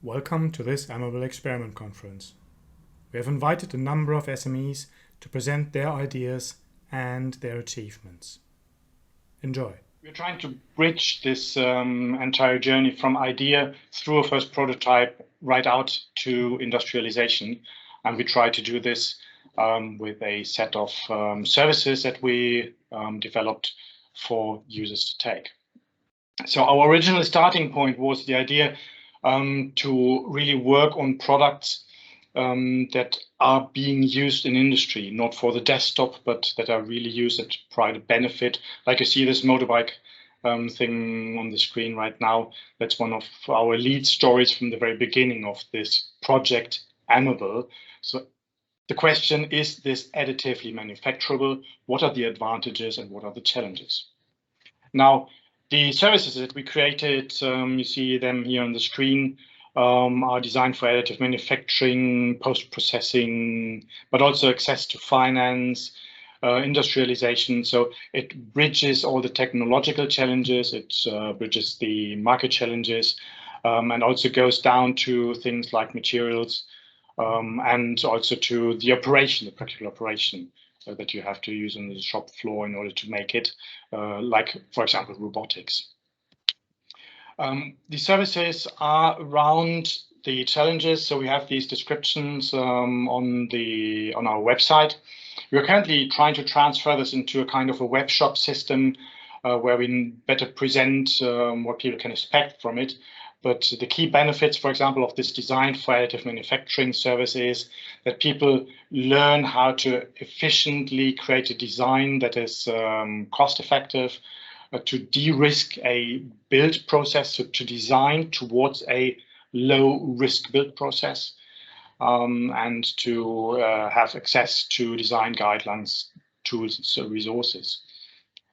Welcome to this AMable Experiment Conference. We have invited a number of SMEs to present their ideas and their achievements. Enjoy. We're trying to bridge this entire journey from idea through a first prototype right out to industrialization. And we try to do this with a set of services that we developed for users to take. So our original starting point was the idea to really work on products that are being used in industry, not for the desktop, but that are really used that provide a benefit. Like you see this motorbike thing on the screen right now. That's one of our lead stories from the very beginning of this project, AMable. So the question, is this additively manufacturable? What are the advantages and what are the challenges? Now, the services that we created, you see them here on the screen, are designed for additive manufacturing, post-processing, but also access to finance, industrialization. So it bridges all the technological challenges, it bridges the market challenges, and also goes down to things like materials, and also to the operation, the practical operation that you have to use on the shop floor in order to make it, like, for example, robotics. The services are around the challenges. So we have these descriptions on our website. We're currently trying to transfer this into a kind of a web shop system where we better present what people can expect from it. But the key benefits, for example, of this design for additive manufacturing service is that people learn how to efficiently create a design that is cost effective, to de-risk a build process, so to design towards a low risk build process, and to have access to design guidelines, tools, and resources.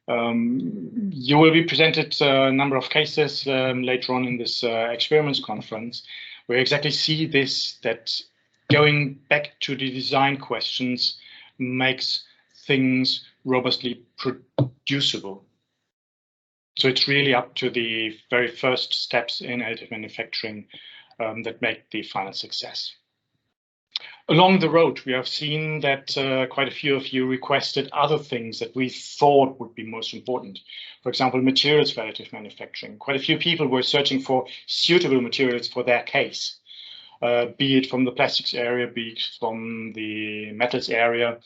You will be presented a number of cases later on in this experiments conference, where you exactly see this, that going back to the design questions makes things robustly producible. So it's really up to the very first steps in additive manufacturing that make the final success. Along the road, we have seen that quite a few of you requested other things that we thought would be most important. For example, materials for additive manufacturing. Quite a few people were searching for suitable materials for their case, be it from the plastics area, be it from the metals area.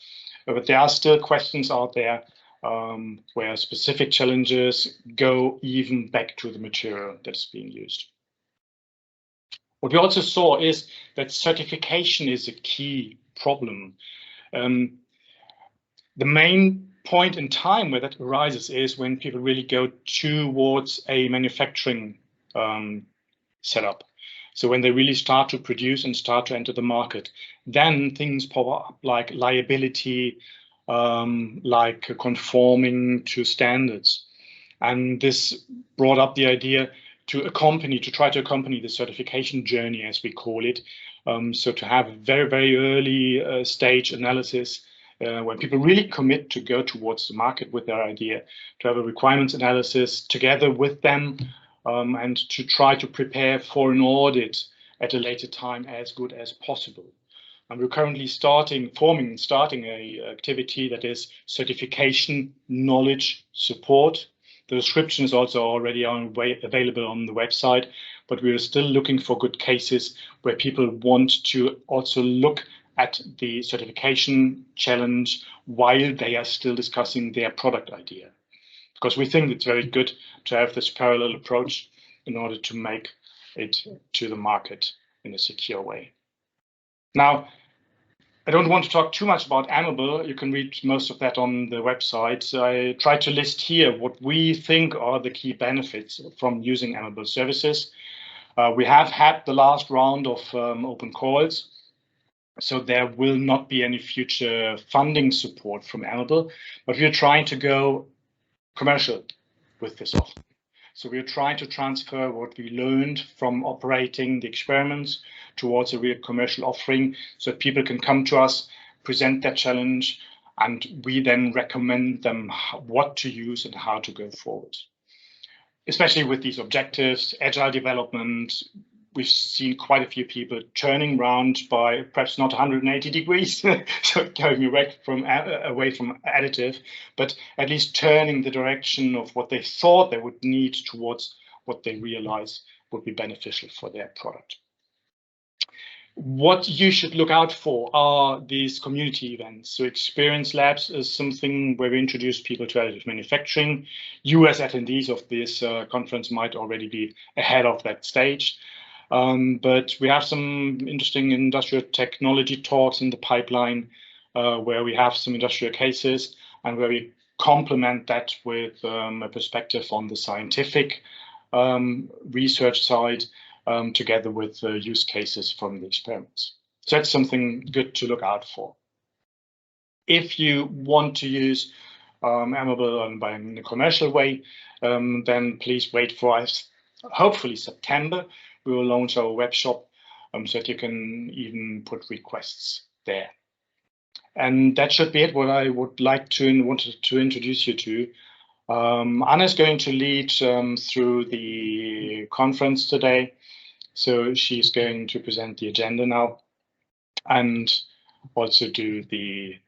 But there are still questions out there where specific challenges go even back to the material that's being used. What we also saw is that certification is a key problem. The main point in time where that arises is when people really go towards a manufacturing setup. So when they really start to produce and start to enter the market, then things pop up like liability, like conforming to standards. And this brought up the idea to try to accompany the certification journey, as we call it. So to have a very, very early stage analysis when people really commit to go towards the market with their idea, to have a requirements analysis together with them, and to try to prepare for an audit at a later time as good as possible. And we're currently starting a activity that is certification knowledge support. The description is also already available on the website, but we are still looking for good cases where people want to also look at the certification challenge while they are still discussing their product idea. Because we think it's very good to have this parallel approach in order to make it to the market in a secure way. Now, I don't want to talk too much about AMable. You can read most of that on the website. I tried to list here what we think are the key benefits from using AMable services. We have had the last round of open calls, so there will not be any future funding support from AMable, but we're trying to go commercial with this offer. So we're trying to transfer what we learned from operating the experiments towards a real commercial offering, so that people can come to us, present their challenge, and we then recommend them what to use and how to go forward. Especially with these objectives, agile development, we've seen quite a few people turning around by perhaps not 180 degrees, so going away from additive, but at least turning the direction of what they thought they would need towards what they realize would be beneficial for their product. What you should look out for are these community events. So Experience Labs is something where we introduce people to additive manufacturing. You as attendees of this conference might already be ahead of that stage. But we have some interesting industrial technology talks in the pipeline where we have some industrial cases and where we complement that with a perspective on the scientific research side, together with use cases from the experiments. So that's something good to look out for. If you want to use AMable in a commercial way, then please wait for us. Hopefully September, we will launch our web shop so that you can even put requests there. And that should be it, what I would like to wanted to introduce you to. Anna is going to lead through the conference today. So she's going to present the agenda now and also do the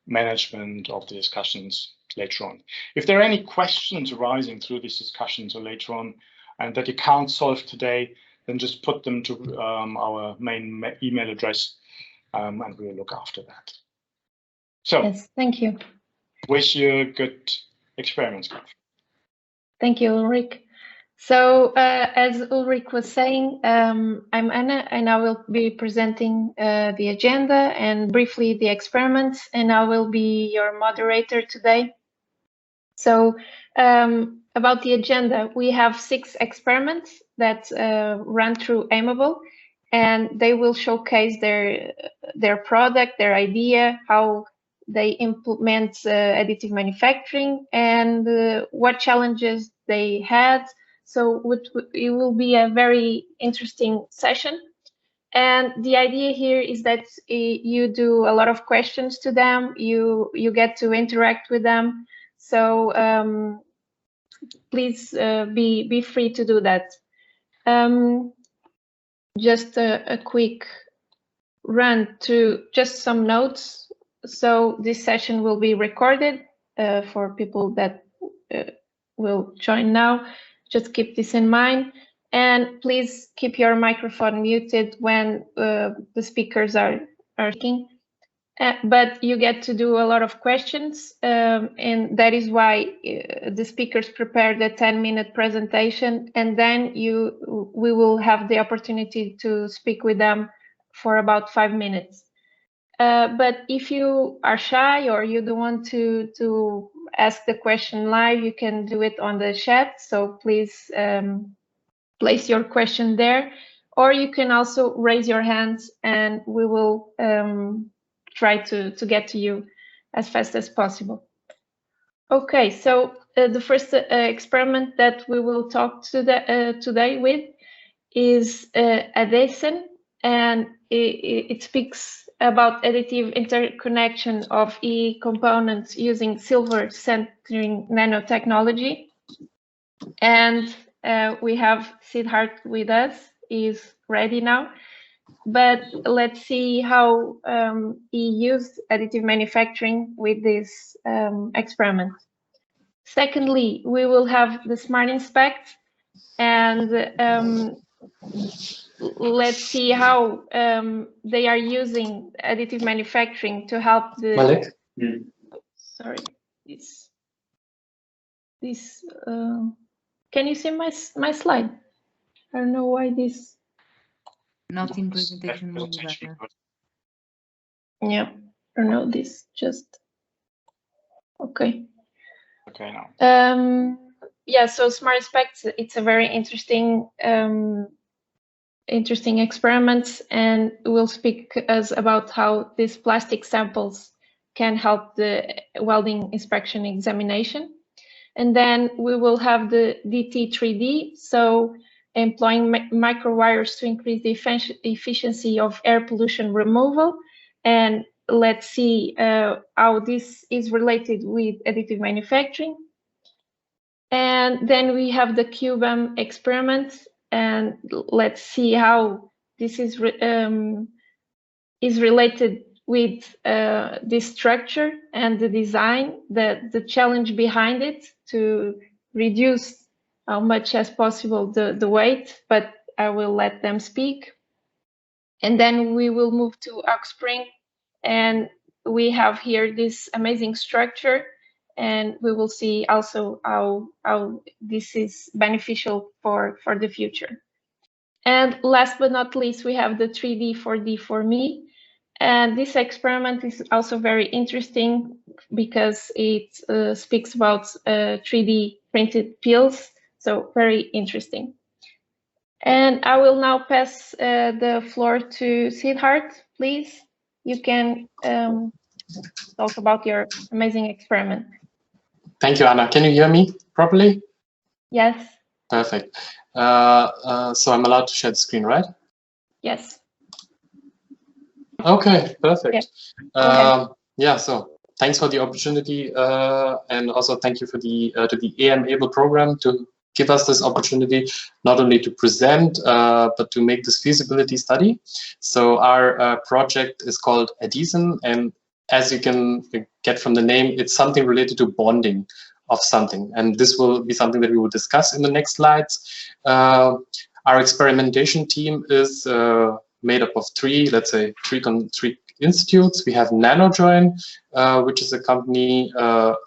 management of the discussions later on. If there are any questions arising through these discussions or later on and that you can't solve today, then just put them to our main email address and we'll look after that. So, yes, thank you. Wish you a good experiments. Thank you, Ulrich. So as Ulrich was saying, I'm Anna and I will be presenting the agenda and briefly the experiments, and I will be your moderator today. So about the agenda, we have 6 experiments that run through AMable, and they will showcase their product, their idea, how they implement additive manufacturing, and what challenges they had. So it will be a very interesting session. And the idea here is that you do a lot of questions to them, you get to interact with them. So please be free to do that. Just a quick run through just some notes. So this session will be recorded for people that will join now. Just keep this in mind, and please keep your microphone muted when the speakers are speaking. But you get to do a lot of questions, and that is why the speakers prepared a 10-minute presentation, and then we will have the opportunity to speak with them for about 5 minutes. But if you are shy or you don't want to ask the question live, you can do it on the chat. So please place your question there, or you can also raise your hands and we will try to get to you as fast as possible. Okay, so the first experiment that we will talk today with is Addison, and it speaks about additive interconnection of E components using silver centering nanotechnology. And we have Siddharth with us, he's ready now. But let's see how he used additive manufacturing with this experiment. Secondly, we will have the Smart Inspect, and let's see how they are using additive manufacturing to help the. Sorry, this. Can you see my slide? I don't know why this. Not in presentation mode. Yeah, I don't know, this just. Okay. Okay now. Yeah, so Smart Inspect, it's a very interesting experiment, and we'll speak about how these plastic samples can help the welding inspection examination. And then we will have the DT3D, so employing microwires to increase the efficiency of air pollution removal. And let's see how this is related with additive manufacturing. And then we have the CubeM experiment, and let's see how this is related with this structure and the design, the challenge behind it to reduce how much as possible the weight, but I will let them speak. And then we will move to Oxspring, and we have here this amazing structure, and we will see also how this is beneficial for the future. And last but not least, we have the 3D 4D for me. And this experiment is also very interesting because it speaks about 3D printed pills. So very interesting. And I will now pass the floor to Siddharth, please. You can talk about your amazing experiment. Thank you, Anna. Can you hear me properly? Yes. Perfect. So I'm allowed to share the screen, right? Yes. Okay, perfect. Yeah, yeah, so thanks for the opportunity, and also thank you for the to the AMable program to give us this opportunity not only to present but to make this feasibility study. So our project is called Addison, and as you can get from the name, it's something related to bonding of something, and this will be something that we will discuss in the next slides. Our experimentation team is made up of three institutes. We have NanoJoin, which is a company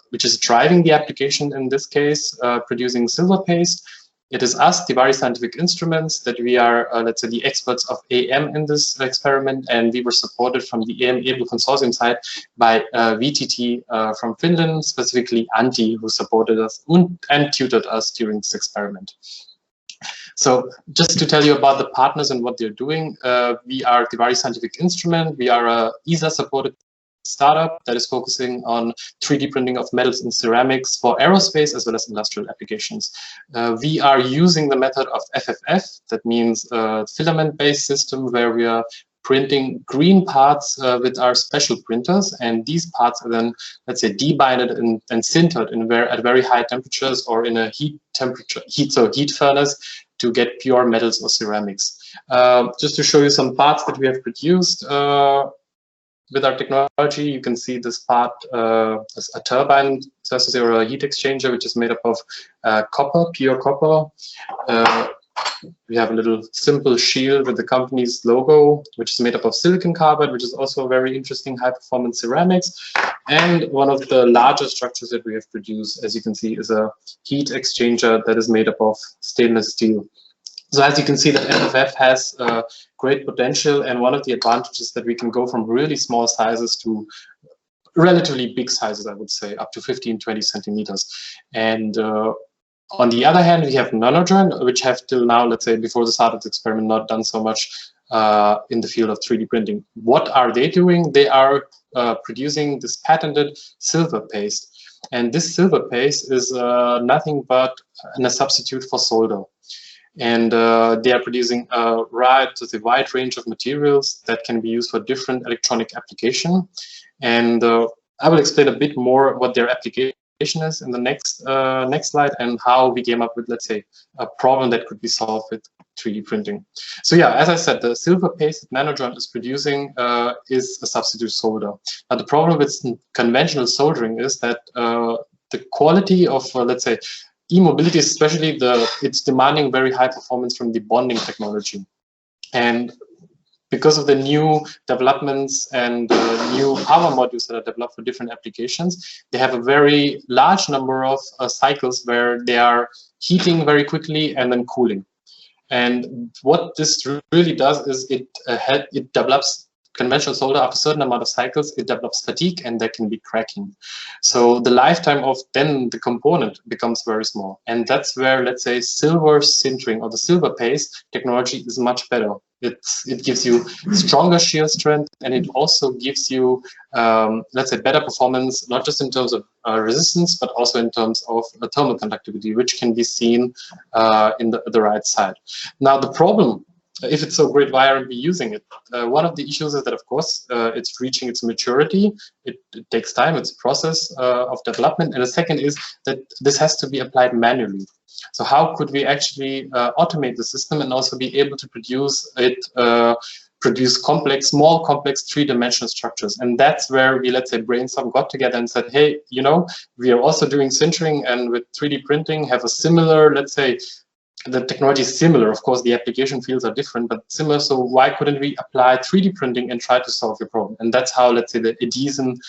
which is driving the application in this case, producing silver paste. It is us, Daphhne Scientific Instruments, that we are, let's say, the experts of AM in this experiment, and we were supported from the AMable consortium side by VTT from Finland, specifically Antti, who supported us and tutored us during this experiment. So just to tell you about the partners and what they're doing, we are Daphhne Scientific Instrument. We are a ESA-supported startup that is focusing on 3D printing of metals and ceramics for aerospace as well as industrial applications. We are using the method of FFF, that means a filament-based system where we are printing green parts with our special printers, and these parts are then, let's say, debinded and sintered at very high temperatures or in a heat furnace to get pure metals or ceramics. Just to show you some parts that we have produced with our technology, you can see this part as a turbine, so to say, or a heat exchanger, which is made up of copper, pure copper. We have a little simple shield with the company's logo, which is made up of silicon carbide, which is also a very interesting high-performance ceramics. And one of the larger structures that we have produced, as you can see, is a heat exchanger that is made up of stainless steel. So as you can see, that FFF has great potential, and one of the advantages that we can go from really small sizes to relatively big sizes, I would say, up to 15, 20 centimeters. And on the other hand, we have NanoJoin, which have till now, let's say, before the start of the experiment, not done so much in the field of 3D printing. What are they doing? They are producing this patented silver paste. And this silver paste is nothing but a substitute for solder. And they are producing a wide range of materials that can be used for different electronic application. And I will explain a bit more what their application is in the next slide, and how we came up with, let's say, a problem that could be solved with 3D printing. So yeah, as I said, the silver paste that NanoJoin is producing is a substitute solder. Now the problem with conventional soldering is that the quality of, let's say, e-mobility, especially it's demanding very high performance from the bonding technology. And because of the new developments and new power modules that are developed for different applications, they have a very large number of cycles where they are heating very quickly and then cooling. And what this really does is it develops conventional solder. After a certain amount of cycles, it develops fatigue, and there can be cracking. So the lifetime of then the component becomes very small. And that's where, let's say, silver sintering or the silver paste technology is much better. It gives you stronger shear strength, and it also gives you, let's say, better performance, not just in terms of resistance, but also in terms of thermal conductivity, which can be seen in the right side. Now, the problem if it's so great, why aren't we using it? One of the issues is that, of course, it's reaching its maturity. It takes time. It's a process of development. And the second is that this has to be applied manually. So how could we actually automate the system and also be able to produce it, produce small complex three-dimensional structures? And that's where we, let's say, Brainstorm got together and said, hey, you know, we are also doing sintering and with 3D printing have a similar, let's say, the technology is similar. Of course, the application fields are different, but similar. So why couldn't we apply 3D printing and try to solve your problem? And that's how, let's say, the Addison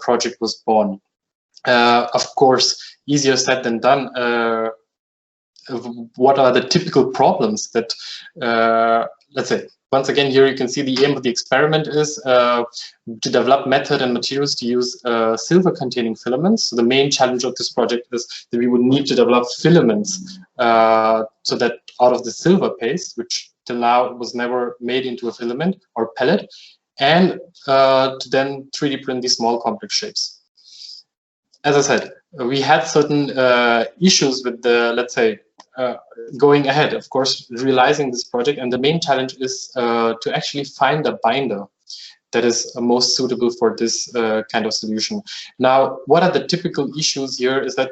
project was born. Of course, easier said than done. What are the typical problems that, let's say, once again, here you can see the aim of the experiment is to develop method and materials to use silver-containing filaments. So the main challenge of this project is that we would need to develop filaments so that out of the silver paste, which till now was never made into a filament or pellet, and to then 3D print these small complex shapes. As I said, we had certain issues with the, let's say, going ahead, of course, realizing this project. And the main challenge is to actually find a binder that is most suitable for this kind of solution. Now, what are the typical issues here is that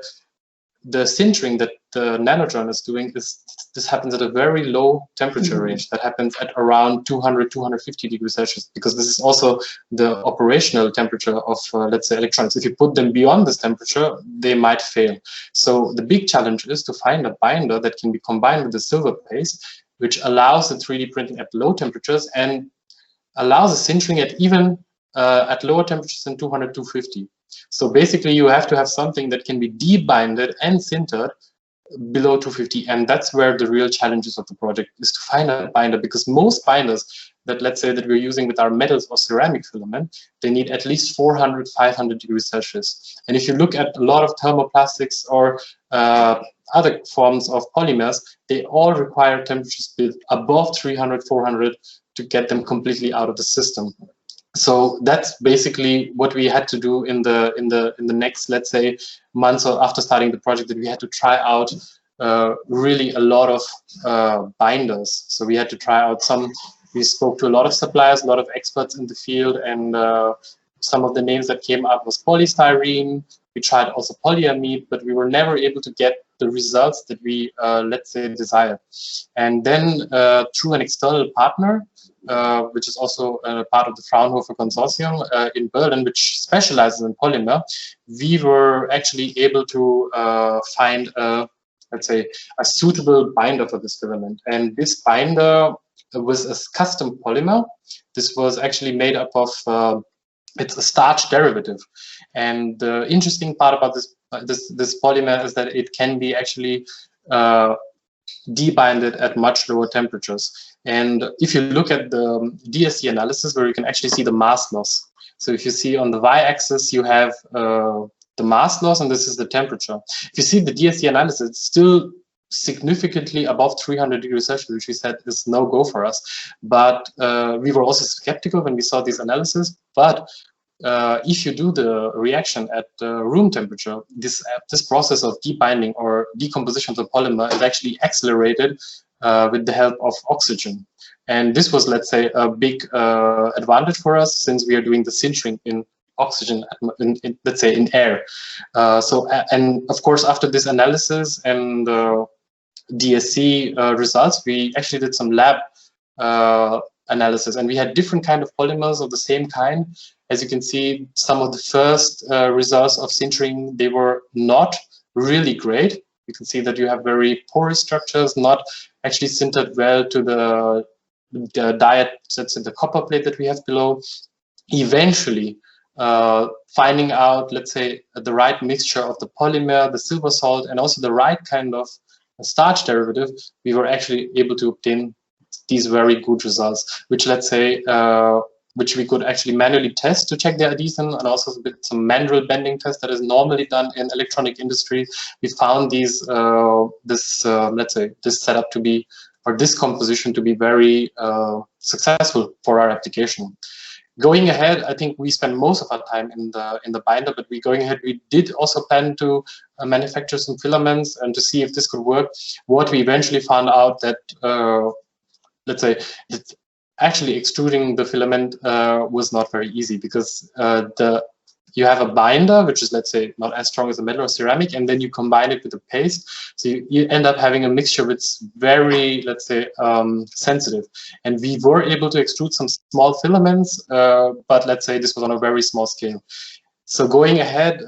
the sintering that the nanodrone is doing is, this happens at a very low temperature range. That happens at around 200, 250 degrees Celsius, because this is also the operational temperature of, let's say, electronics. If you put them beyond this temperature, they might fail. So the big challenge is to find a binder that can be combined with the silver paste, which allows the 3D printing at low temperatures and allows the sintering at even at lower temperatures than 200, 250. So basically, you have to have something that can be debinded and sintered below 250, and that's where the real challenges of the project is, to find a binder, because most binders that, let's say, that we're using with our metals or ceramic filament, they need at least 400, 500 degrees Celsius. And if you look at a lot of thermoplastics or other forms of polymers, they all require temperatures above 300, 400 to get them completely out of the system. So that's basically what we had to do in the next, let's say, months or after starting the project, that we had to try out really a lot of binders. So we had to try out some. We spoke to a lot of suppliers, a lot of experts in the field, and some of the names that came up was polystyrene. We tried also polyamide, but we were never able to get the results that we, let's say, desired. And then through an external partner, which is also part of the Fraunhofer Consortium in Berlin, which specializes in polymer, we were actually able to find, let's say, a suitable binder for this filament. And this binder was a custom polymer. This was actually made up of, it's a starch derivative. And the interesting part about this polymer is that it can be actually debinded at much lower temperatures. And if you look at the DSC analysis, where you can actually see the mass loss. So if you see on the y-axis, you have the mass loss, and this is the temperature. If you see the DSC analysis, it's still significantly above 300 degrees Celsius, which we said is no go for us. But we were also skeptical when we saw this analysis. But if you do the reaction at room temperature, this process of debinding or decomposition of the polymer is actually accelerated with the help of oxygen. And this was, let's say, a big advantage for us, since we are doing the sintering in oxygen, let's say, in air. And of course, after this analysis and DSC results, we actually did some lab analysis, and we had different kind of polymers of the same kind. As you can see, some of the first results of sintering, they were not really great. You can see that you have very porous structures, not actually sintered well to the diet, that's in the copper plate that we have below. Eventually, finding out, let's say, the right mixture of the polymer, the silver salt, and also the right kind of starch derivative, we were actually able to obtain these very good results, which, let's say, which we could actually manually test to check the adhesion, and also with some manual bending test that is normally done in electronic industry. We found these, let's say, this setup to be, or this composition to be very successful for our application. Going ahead, I think we spend most of our time in the binder, but we did also plan to manufacture some filaments and to see if this could work. What we eventually found out that let's say, actually extruding the filament was not very easy, because you have a binder, which is, let's say, not as strong as a metal or ceramic, and then you combine it with a paste. So you end up having a mixture that's very, let's say, sensitive. And we were able to extrude some small filaments, but let's say this was on a very small scale. So going ahead,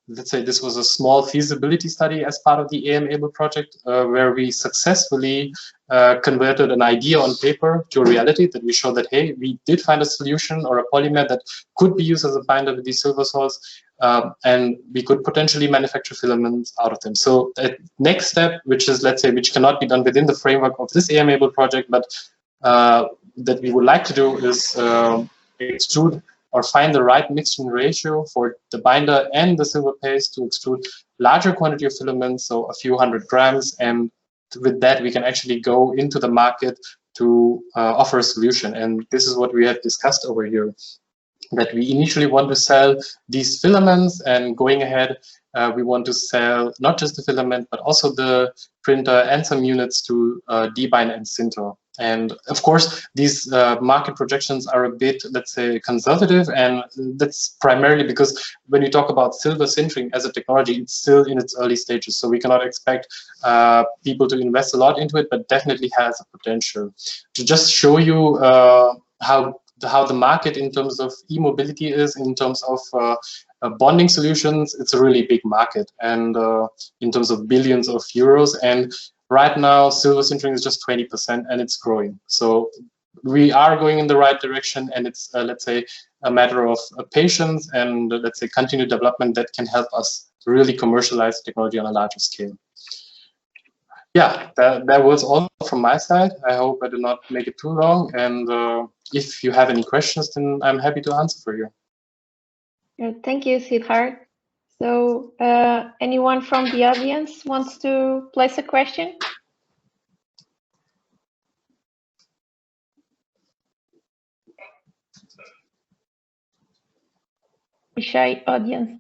let's say this was a small feasibility study as part of the AMable project, where we successfully converted an idea on paper to a reality, that we showed that, hey, we did find a solution or a polymer that could be used as a binder with these silver salts, and we could potentially manufacture filaments out of them. So the next step, which is, let's say, which cannot be done within the framework of this AMable project, but that we would like to do, is extrude or find the right mixing ratio for the binder and the silver paste to extrude larger quantity of filaments, so a few 100 grams, and with that we can actually go into the market to offer a solution. And this is what we have discussed over here, that we initially want to sell these filaments, and going ahead we want to sell not just the filament but also the printer and some units to debind and sinter. And of course, these market projections are a bit, let's say, conservative, and that's primarily because when you talk about silver sintering as a technology, it's still in its early stages. So we cannot expect people to invest a lot into it, but definitely has a potential. To just show you how the market in terms of e-mobility is, in terms of bonding solutions, it's a really big market, and in terms of billions of euros. And right now, silver sintering is just 20%, and it's growing. So we are going in the right direction, and it's, let's say, a matter of patience and, let's say, continued development that can help us really commercialize technology on a larger scale. Yeah, that was all from my side. I hope I did not make it too long. And if you have any questions, then I'm happy to answer for you. Thank you, Siddharth. So anyone from the audience wants to place a question? Shy audience.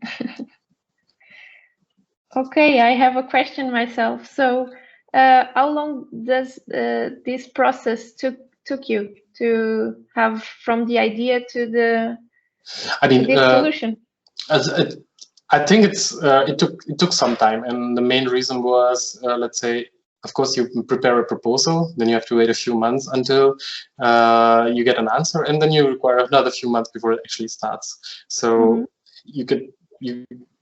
Okay, I have a question myself. So how long does this process took you to have from the idea to the solution? I think it took some time, and the main reason was, let's say, of course, you prepare a proposal, then you have to wait a few months until you get an answer, and then you require another few months before it actually starts. So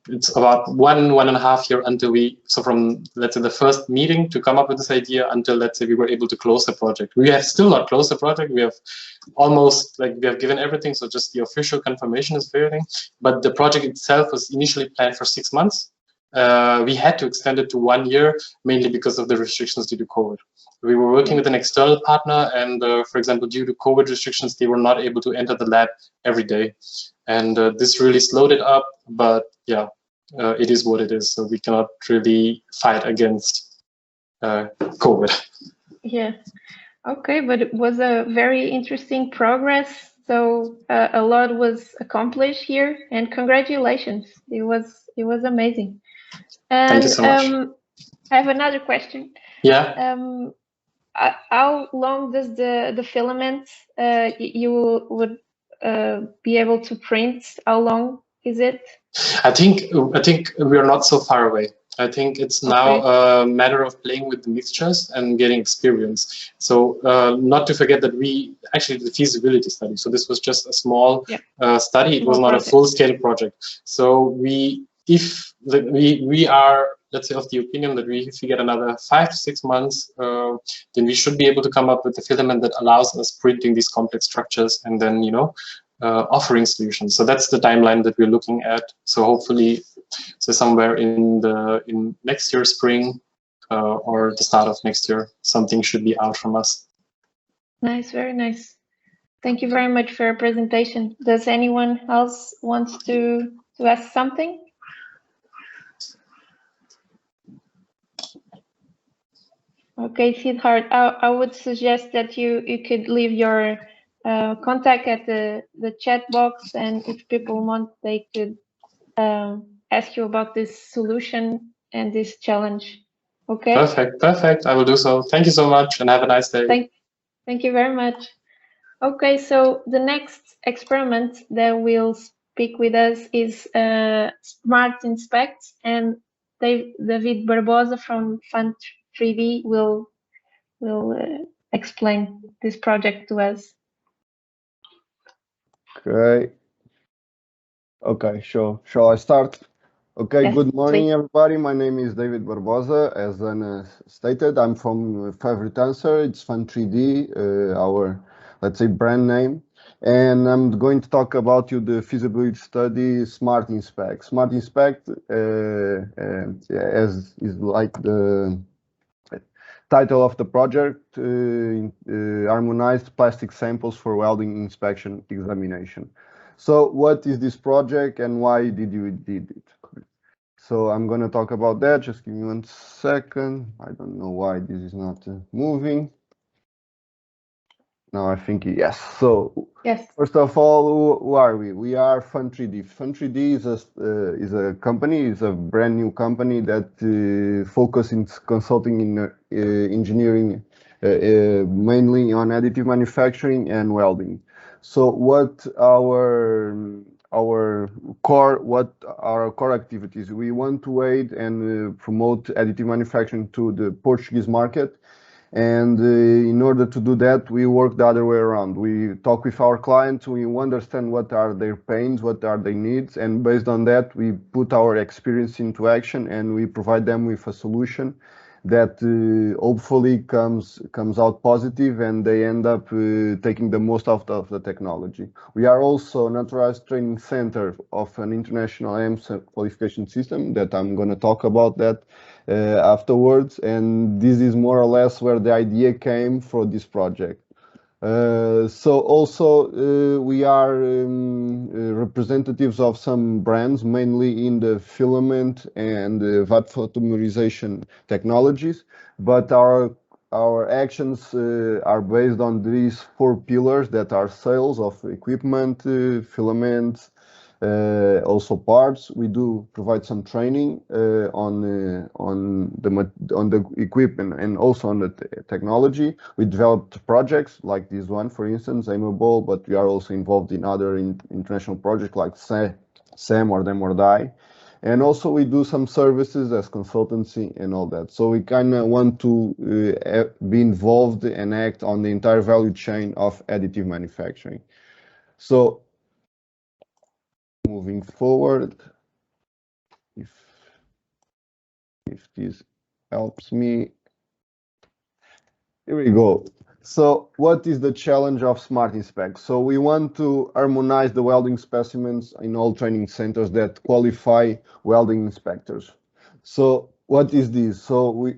it's about 1.5 years until so from, let's say, the first meeting to come up with this idea until, let's say, we were able to close the project. We have still not closed the project. We have almost, like, we have given everything, so just the official confirmation is waiting. But the project itself was initially planned for 6 months. We had to extend it to 1 year, mainly because of the restrictions due to COVID. We were working with an external partner, and for example, due to COVID restrictions, they were not able to enter the lab every day. And this really slowed it up, but yeah, it is what it is. So we cannot really fight against COVID. Yeah. Okay, but it was a very interesting progress. So a lot was accomplished here, and congratulations. It was amazing. And, thank you so much. I have another question. Yeah. How long does the filament you would be able to print? How long is it? I think we are not so far away. I think it's now a matter of playing with the mixtures and getting experience. So not to forget that we actually did the feasibility study. So this was just a small study. It was not a full-scale project. So we are, let's say, of the opinion that if we get another 5 to 6 months, then we should be able to come up with a filament that allows us printing these complex structures and then, offering solutions. So that's the timeline that we're looking at. So hopefully, so somewhere in next year spring or the start of next year, something should be out from us. Nice, very nice. Thank you very much for your presentation. Does anyone else want to ask something? Okay, Siddharth, I would suggest that you could leave your contact at the chat box, and if people want, they could ask you about this solution and this challenge. Okay. Perfect. I will do so. Thank you so much, and have a nice day. Thank you very much. Okay, so the next experiment that will speak with us is Smart Inspect, and David Barbosa from Fun3D will explain this project to us. Okay, sure. Shall I start? Okay, Yes, good morning, please. everybody. My name is David Barbosa. As stated, I'm from Favorite Answer. It's Fun3D, our, let's say, brand name. And I'm going to talk about you the feasibility study Smart Inspect. Smart Inspect, as is like the title of the project, harmonized plastic samples for welding inspection examination. So what is this project and why did you did it? So I'm going to talk about that. Just give me 1 second. I don't know why this is not moving. No, I think yes. So Yes. First of all, who are we? We are Fun3D. Fun3D is a company, is a brand new company that focuses in consulting in engineering, mainly on additive manufacturing and welding. So what our core activities? We want to aid and promote additive manufacturing to the Portuguese market. And in order to do that, we work the other way around. We talk with our clients, we understand what are their pains, what are their needs, and based on that, we put our experience into action and we provide them with a solution that hopefully comes out positive and they end up taking the most out of the technology. We are also an authorized training center of an international AMable qualification system that I'm going to talk about that afterwards, and this is more or less where the idea came for this project. So also we are representatives of some brands, mainly in the filament and VAT photomerization technologies, but our actions are based on these 4 pillars that are sales of equipment, filaments, also parts. We do provide some training on the equipment and also on the technology. We developed projects like this one, for instance, AMable, but we are also involved in other international projects like SEM or Dem or Die. And also we do some services as consultancy and all that. So we kind of want to be involved and act on the entire value chain of additive manufacturing. So moving forward, if this helps me, here we go. So what is the challenge of Smart Inspect? So we want to harmonize the welding specimens in all training centers that qualify welding inspectors. So what is this? So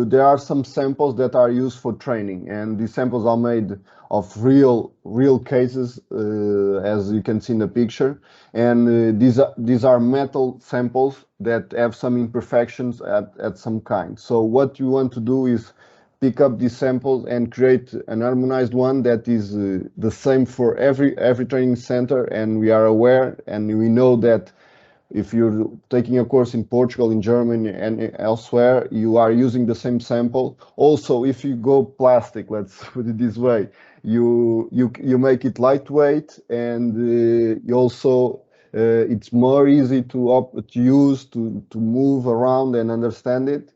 there are some samples that are used for training, and these samples are made of real cases, as you can see in the picture. And these are metal samples that have some imperfections at some kind. So what you want to do is pick up these samples and create an harmonized one that is the same for every training center. And we are aware and we know that if you're taking a course in Portugal, in Germany, and elsewhere, you are using the same sample. Also, if you go plastic, let's put it this way, you make it lightweight, and you also it's more easy to use, to move around and understand it.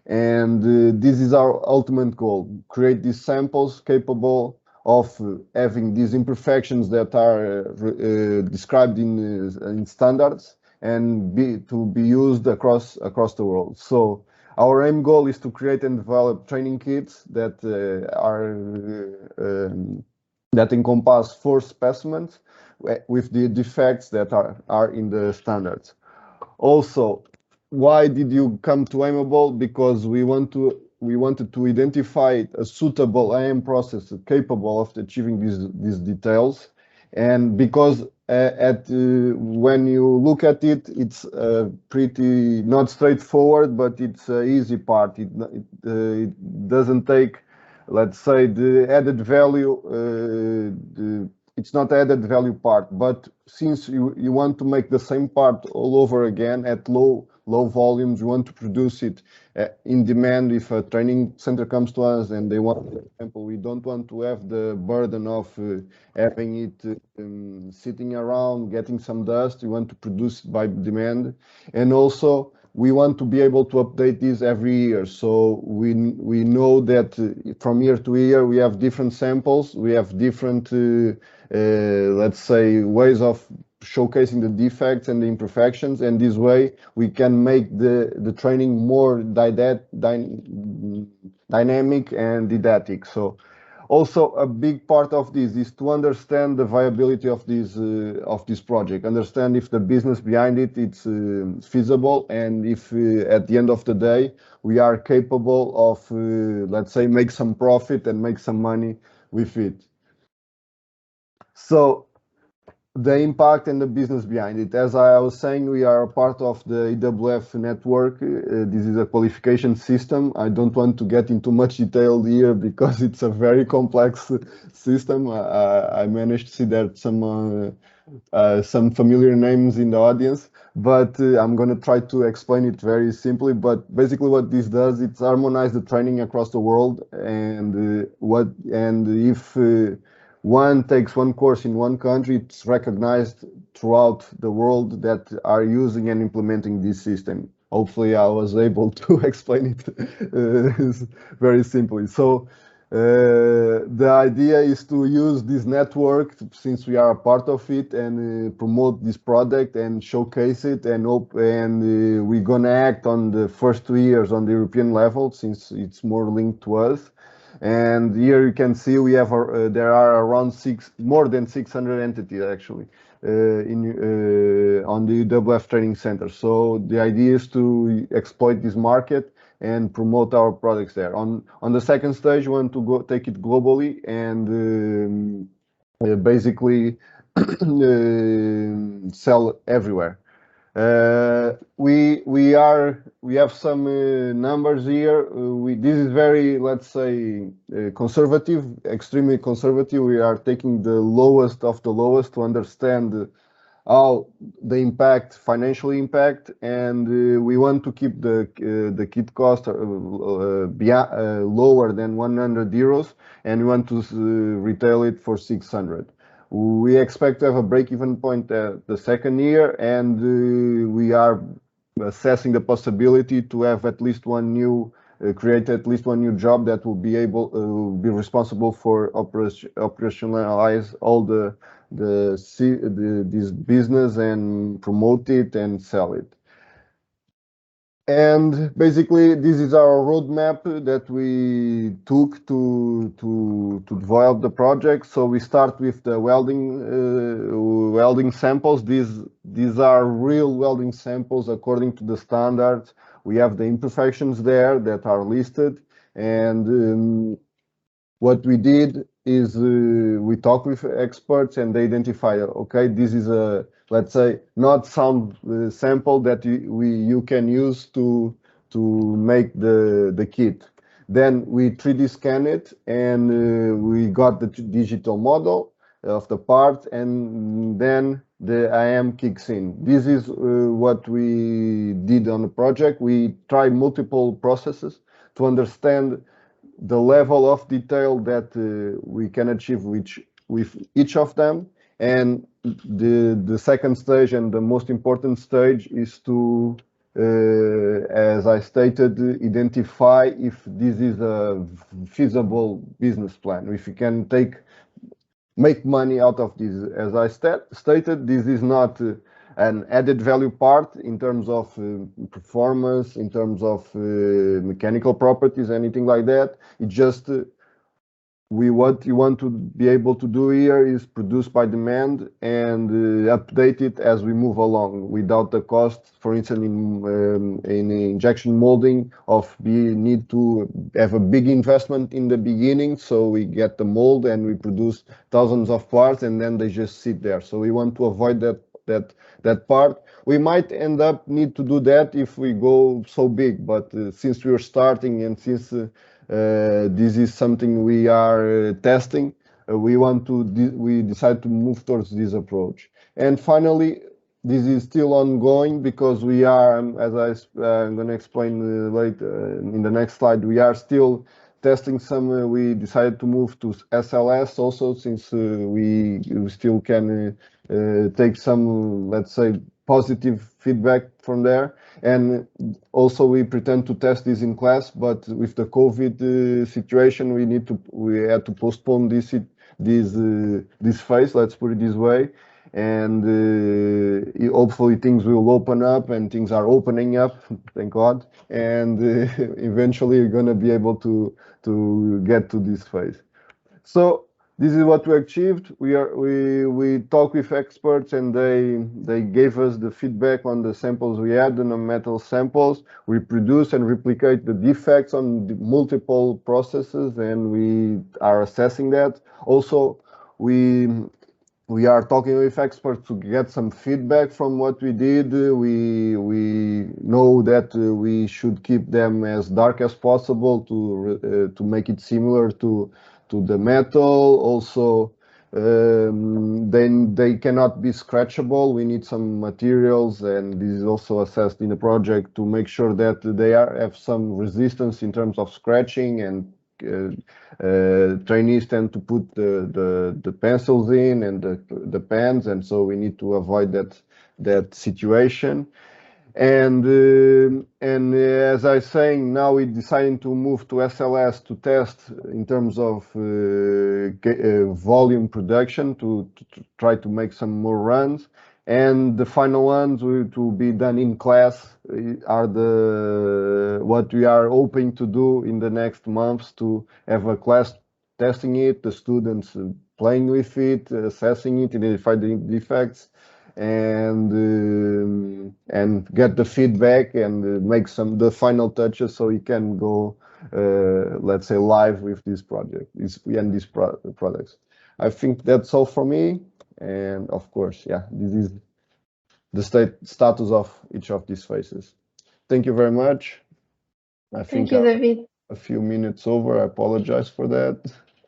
And this is our ultimate goal: create these samples capable of having these imperfections that are described in standards, and to be used across the world. So our aim goal is to create and develop training kits that that encompass 4 specimens with the defects that are in the standards. Also, why did you come to AMable? Because we wanted to identify a suitable AM process capable of achieving these details, and because when you look at it, it's pretty not straightforward, but it's an easy part. It doesn't take, let's say, the added value it's not added value part, but since you want to make the same part all over again at low volumes, you want to produce it in demand. If a training center comes to us and they want, for example, we don't want to have the burden of having it sitting around, getting some dust. We want to produce it by demand, and also we want to be able to update this every year. So we know that from year to year we have different samples, we have different, let's say, ways of showcasing the defects and the imperfections, and this way we can make the training more dynamic and didactic. So also a big part of this is to understand the viability of this project, understand if the business behind it it's feasible, and if at the end of the day we are capable of let's say make some profit and make some money with it. So the impact and the business behind it. As I was saying, we are part of the EWF network. This is a qualification system. I don't want to get into much detail here because it's a very complex system. I managed to see that some familiar names in the audience, but I'm going to try to explain it very simply. But basically what this does, it's harmonize the training across the world, and if one takes one course in one country, it's recognized throughout the world that are using and implementing this system. Hopefully I was able to explain it very simply. So the idea is to use this network, since we are a part of it, and promote this product and showcase it, and we're gonna act on the first 2 years on the European level, since it's more linked to us. And here you can see we have there are around more than 600 entities actually on the UWF training center. So the idea is to exploit this market and promote our products there. On the second stage, we want to take it globally and basically sell everywhere. We have some numbers here. This is very, let's say, conservative, extremely conservative. We are taking the lowest of the lowest to understand how the financial impact, and we want to keep the kit cost lower than 100 euros, and we want to retail it for 600. We expect to have a break-even point the second year, and we are assessing the possibility to have create at least one new job that will be able be responsible for operationalize all this business and promote it and sell it. And basically, this is our roadmap that we took to develop the project. So we start with the welding samples. These are real welding samples according to the standards. We have the imperfections there that are listed, and what we did is we talked with experts and they identify, okay, this is a, let's say, not sound sample that you can use to make the kit. Then we 3D scan it, and we got the digital model of the part, and then the IM kicks in. This is what we did on the project. We tried multiple processes to understand the level of detail that we can achieve with each of them. And the second stage and the most important stage is to, as I stated, identify if this is a feasible business plan, if you can make money out of this. As I stated, this is not an added value part in terms of performance, in terms of mechanical properties, anything like that. It's just what you want to be able to do here is produce by demand and update it as we move along without the cost. For instance, in injection molding, need to have a big investment in the beginning, so we get the mold and we produce thousands of parts and then they just sit there. So we want to avoid that part. We might end up need to do that if we go so big, but since we are starting and since this is something we are testing, we decide to move towards this approach. And finally, this is still ongoing because we are, as I'm going to explain later in the next slide, we are still testing some. We decided to move to SLS also, since we still can take some, let's say, positive feedback from there. And also we pretend to test this in class, but with the COVID situation, we had to postpone this phase. Let's put it this way. And hopefully things will open up, and things are opening up, thank God. And eventually you're going to be able to get to this phase. So this is what we achieved. We talked with experts, and they gave us the feedback on the samples we had, the non-metal samples. We produce and replicate the defects on the multiple processes, and we are assessing that. Also, we are talking with experts to get some feedback from what we did. We know that we should keep them as dark as possible to make it similar to the metal. Also, then they cannot be scratchable. We need some materials, and this is also assessed in the project to make sure that they have some resistance in terms of scratching. And trainees tend to put the pencils in and the pens, and so we need to avoid that situation. And as I was saying, now we're deciding to move to SLS to test in terms of volume production to try to make some more runs. And the final ones to be done in class are what we are hoping to do in the next months, to have a class testing it, the students playing with it, assessing it, identify the defects, and get the feedback and make the final touches so we can go, let's say, live with this project and these products. I think that's all for me. And of course, yeah, this is the status of each of these phases. Thank you very much. I think Thank you, David. A few minutes over. I apologize for that.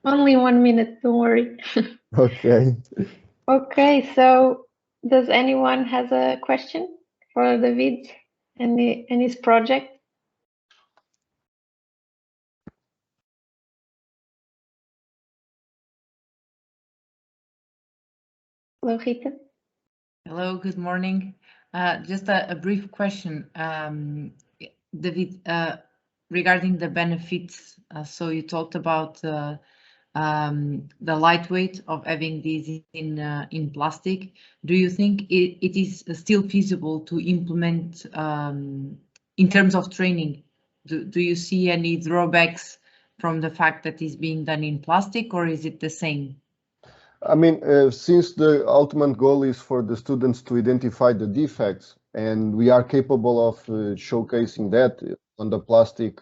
Only 1 minute, don't worry. Okay. Okay, so does anyone has a question for David and his project? Hello, Rita. Hello, good morning. Just a brief question, David, regarding the benefits. So you talked about the lightweight of having these in plastic. Do you think it is still feasible to implement in terms of training? Do you see any drawbacks from the fact that it's being done in plastic, or is it the same? I mean, since the ultimate goal is for the students to identify the defects, and we are capable of showcasing that on the plastic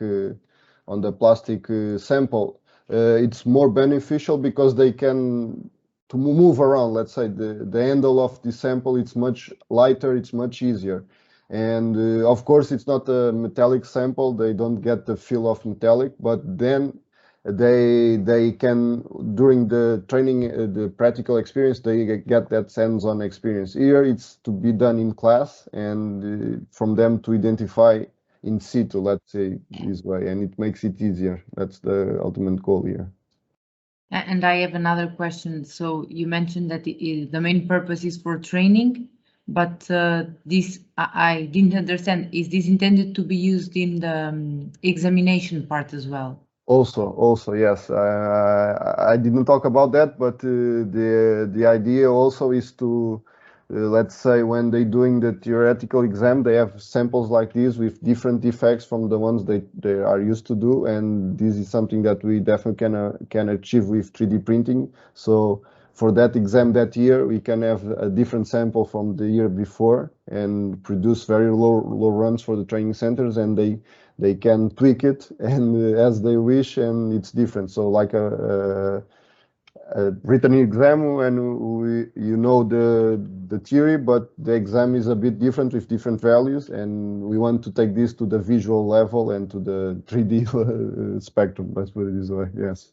sample, it's more beneficial because they can to move around. Let's say the handle of the sample, it's much lighter, it's much easier. And of course, it's not a metallic sample. They don't get the feel of metallic, but then they can, during the training, the practical experience, they get that hands-on experience. Here it's to be done in class, and from them to identify in situ, let's say this way, and it makes it easier. That's the ultimate goal here. And I have another question. So you mentioned that the main purpose is for training, but this I didn't understand. Is this intended to be used in the examination part as well? Also, yes. I didn't talk about that, but the idea also is to, let's say, when they're doing the theoretical exam, they have samples like these with different defects from the ones they are used to do, and this is something that we definitely can achieve with 3D printing. So for that exam that year, we can have a different sample from the year before and produce very low runs for the training centers, and they can tweak it and as they wish, and it's different. So like a written exam, and you know the theory, but the exam is a bit different with different values, and we want to take this to the visual level and to the 3D spectrum. Let's put it this way. Yes.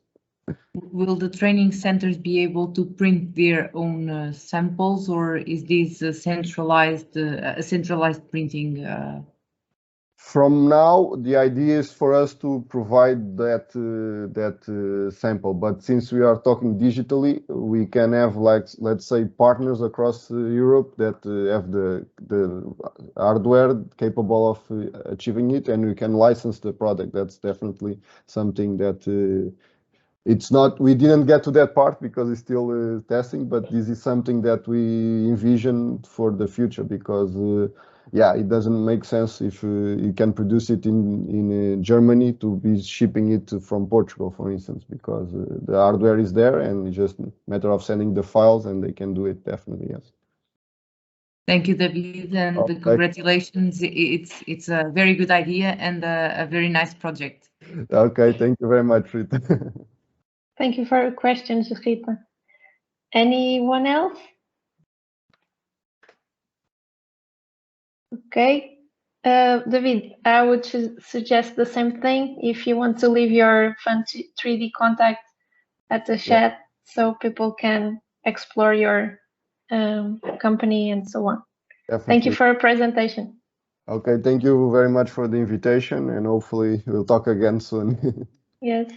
Will the training centers be able to print their own samples, or is this a centralized printing? From now, the idea is for us to provide that sample. But since we are talking digitally, we can have, like, let's say, partners across Europe that have the hardware capable of achieving it, and we can license the product. That's definitely something that it's not. We didn't get to that part because it's still testing. But this is something that we envision for the future because. Yeah, it doesn't make sense if you can produce it in Germany to be shipping it from Portugal, for instance, because the hardware is there and it's just a matter of sending the files and they can do it, definitely, yes. Thank you, David, and Okay. congratulations. It's a very good idea and a very nice project. Okay, thank you very much, Rita. Thank you for your questions, Rita. Anyone else? Okay. David, I would suggest the same thing if you want to leave your fun 3D contact at the chat so people can explore your company and so on. Definitely. Thank you for your presentation. Okay, thank you very much for the invitation and hopefully we'll talk again soon. Yes.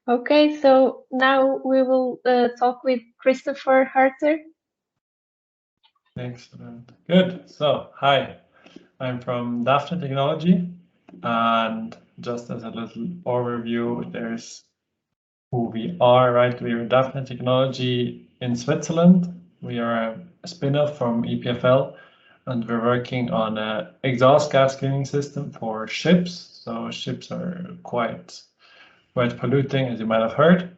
Okay, so now we will talk with Christopher Harter. Excellent. Good. So, hi, I'm from Daphhne Technology, and just as a little overview, there's who we are, right? We're Daphhne Technology in Switzerland. We are a spin-off from EPFL, and we're working on an exhaust gas cleaning system for ships. So ships are quite polluting, as you might have heard.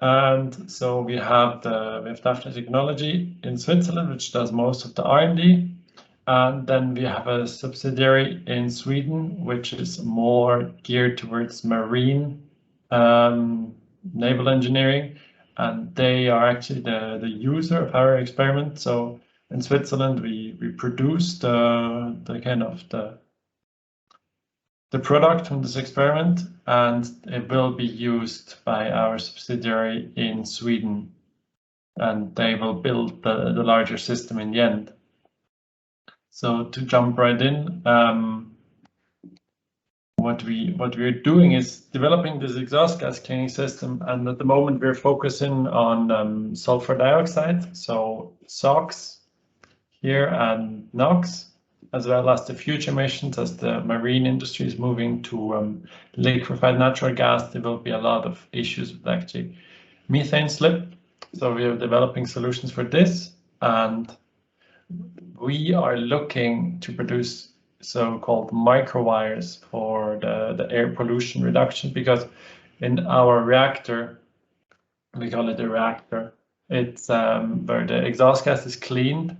And so we have Daphhne Technology in Switzerland, which does most of the R&D. And then we have a subsidiary in Sweden, which is more geared towards marine naval engineering. And they are actually the user of our experiment. So in Switzerland, we produce the product from this experiment, and it will be used by our subsidiary in Sweden, and they will build the larger system in the end. So to jump right in, what we're doing is developing this exhaust gas cleaning system, and at the moment we're focusing on sulfur dioxide, so SOx here, and NOx, as well as the future emissions. As the marine industry is moving to liquefied natural gas, there will be a lot of issues with actually methane slip. So we are developing solutions for this, and we are looking to produce so-called microwires for the air pollution reduction, because in our reactor, we call it a reactor, it's where the exhaust gas is cleaned.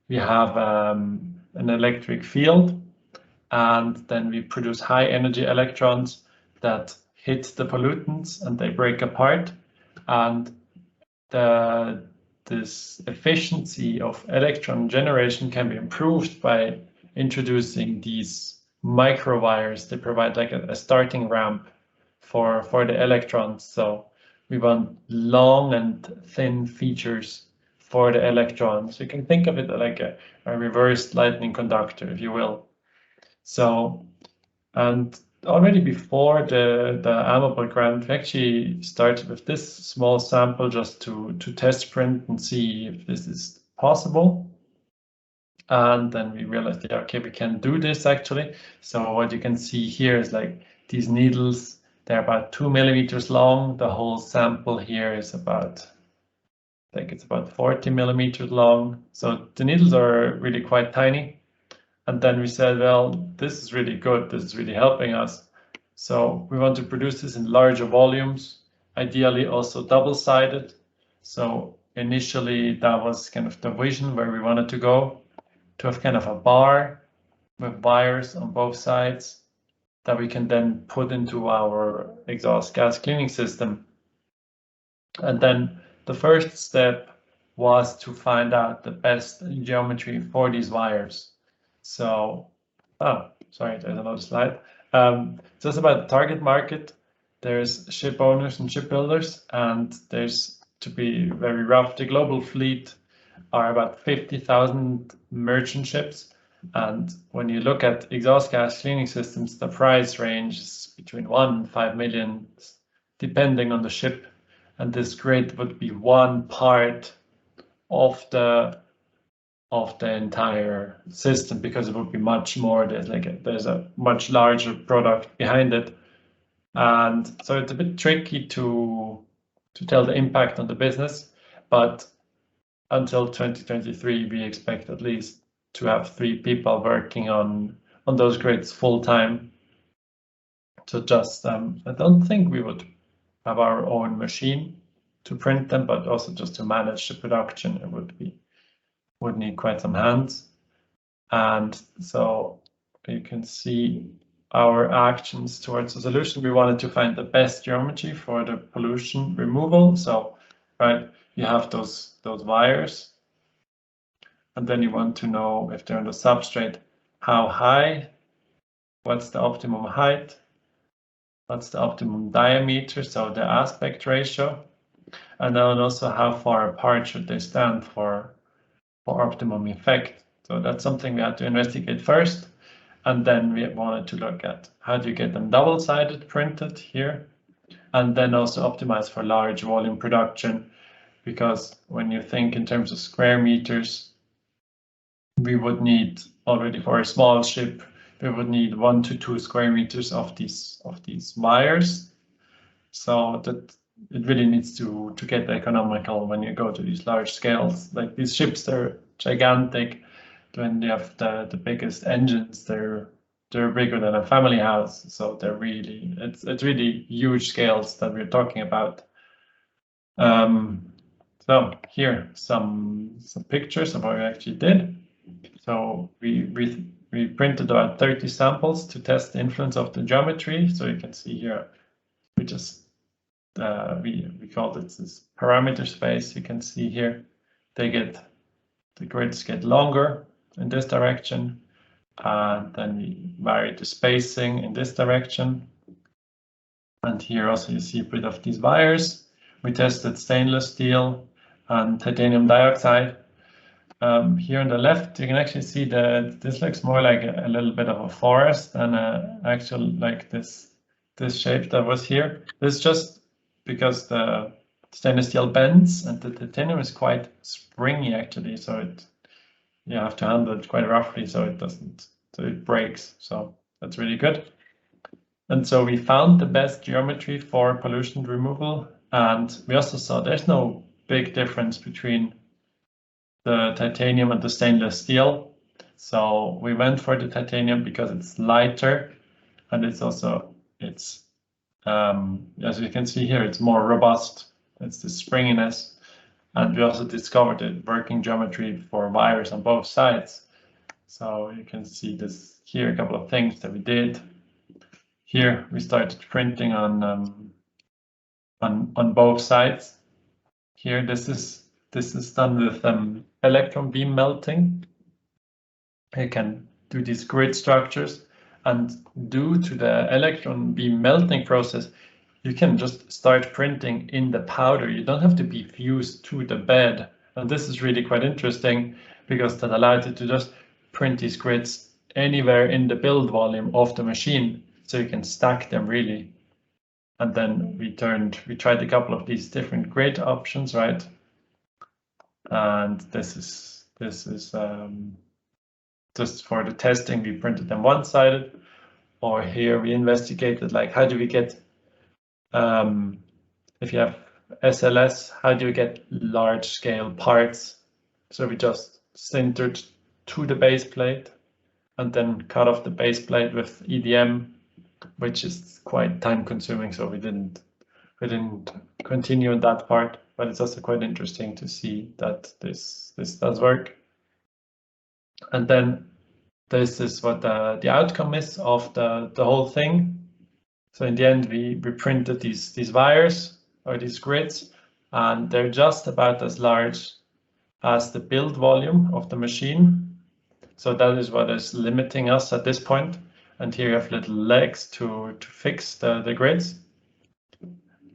We have an electric field, and then we produce high energy electrons that hit the pollutants and they break apart. And this efficiency of electron generation can be improved by introducing these microwires. They provide like a starting ramp for the electrons. So we want long and thin features for the electrons. You can think of it like a reversed lightning conductor, if you will. So, and already before the AMable grant, we actually started with this small sample just to test print and see if this is possible. And then we realized, yeah, okay, we can do this actually. So what you can see here is like these needles, they're about 2 millimeters long. The whole sample here is about, I think it's about 40 millimeters long. So the needles are really quite tiny. And then we said, well, this is really good. This is really helping us. So we want to produce this in larger volumes, ideally also double-sided. So initially that was kind of the vision where we wanted to go, to have kind of a bar with wires on both sides that we can then put into our exhaust gas cleaning system. And then the first step was to find out the best geometry for these wires. So, oh, sorry, there's another slide. Just about the target market. there's ship owners and shipbuilders, and there's, to be very rough, the global fleet are about 50,000 merchant ships. And when you look at exhaust gas cleaning systems, the price range is between 1 and 5 million, depending on the ship. And this grid would be one part of the entire system, because it would be much more. There's a much larger product behind it, and so it's a bit tricky to tell the impact on the business. But until 2023, we expect at least to have 3 people working on those grids full time. So just I don't think we would have our own machine to print them, but also just to manage the production, it would need quite some hands. And so you can see our actions towards a solution. We wanted to find the best geometry for the pollution removal. So, right, you have those wires, and then you want to know if they're on the substrate, how high, what's the optimum height, what's the optimum diameter, so the aspect ratio, and then also how far apart should they stand for optimum effect. So that's something we had to investigate first. And then we wanted to look at how do you get them double-sided printed here, and then also optimize for large volume production, because when you think in terms of square meters, we would need already for a small ship, we would need 1 to 2 square meters of these wires. So that it really needs to get economical when you go to these large scales. Like these ships, they're gigantic. When they have the biggest engines, they're bigger than a family house. So they're really, it's really huge scales that we're talking about. So here some pictures of what we actually did. So we printed about 30 samples to test the influence of the geometry. So you can see here, we just we called it this parameter space. You can see here the grids get longer in this direction, and then we vary the spacing in this direction. And here also you see a bit of these wires. We tested stainless steel and titanium dioxide. Here on the left, you can actually see that this looks more like a little bit of a forest than actual like this shape that was here. This is just because the stainless steel bends and the titanium is quite springy actually, so you have to handle it quite roughly so it breaks. So that's really good. And so we found the best geometry for pollution removal, and we also saw there's no big difference between the titanium and the stainless steel. So we went for the titanium because it's lighter, and it's as you can see here, it's more robust. It's the springiness. And we also discovered the working geometry for wires on both sides. So you can see this here, a couple of things that we did. Here we started printing on both sides. Here this is done with electron beam melting. You can do these grid structures, and due to the electron beam melting process, you can just start printing in the powder. You don't have to be fused to the bed. And this is really quite interesting because that allows you to just print these grids anywhere in the build volume of the machine. So you can stack them really. And then we tried a couple of these different grid options, right? And this is just for the testing, we printed them one-sided. Or here we investigated like how do we get if you have SLS, how do you get large scale parts? So we just sintered to the base plate and then cut off the base plate with EDM, which is quite time consuming. So we didn't continue in that part, but it's also quite interesting to see that this does work. And then this is what the outcome is of the whole thing. So in the end, we printed these wires or these grids, and they're just about as large as the build volume of the machine. So that is what is limiting us at this point. And here you have little legs to fix the grids.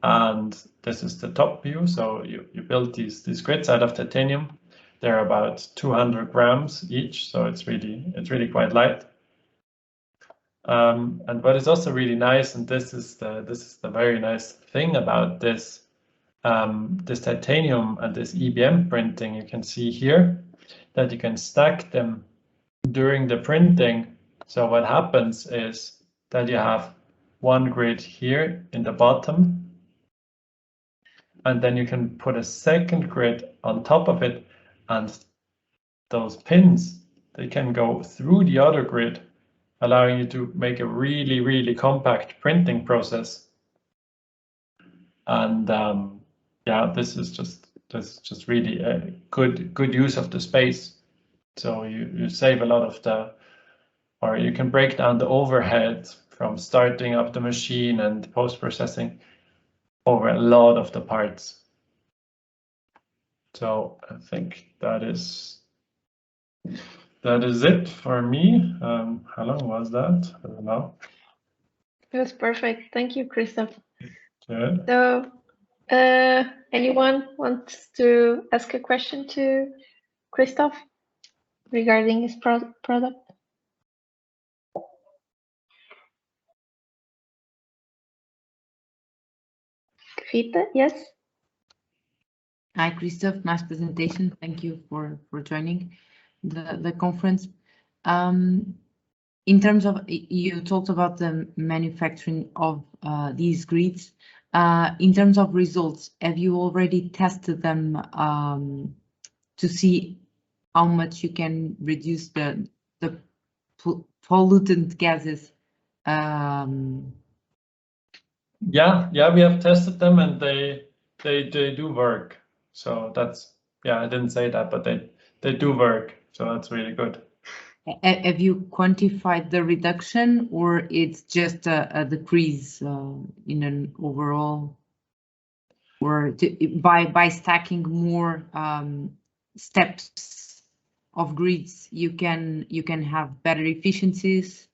and this is the top view. So you build these grids out of titanium. They're about 200 grams each, so it's really quite light. And what is also really nice, and this is the very nice thing about this this titanium and this EBM printing, you can see here that you can stack them during the printing. So what happens is that you have one grid here in the bottom, and then you can put a second grid on top of it, and those pins, they can go through the other grid, allowing you to make a really compact printing process. And yeah, this is just really a good use of the space. So you save a lot of the, or you can break down the overhead from starting up the machine and post-processing over a lot of the parts. So I think that is it for me. How long was that? I don't know. It was perfect. Thank you, Christoph. Good. So, anyone wants to ask a question to Christoph regarding his product? Vita, yes. Hi, Christoph. Nice presentation. Thank you for joining the conference. In terms of, you talked about the manufacturing of these grids. In terms of results, have you already tested them to see how much you can reduce the pollutant gases? Yeah, we have tested them, and they do work. So that's, yeah, I didn't say that, but they do work. So that's really good. Have you quantified the reduction, or it's just a decrease in an overall, or by stacking more steps of grids, you can have better efficiencies,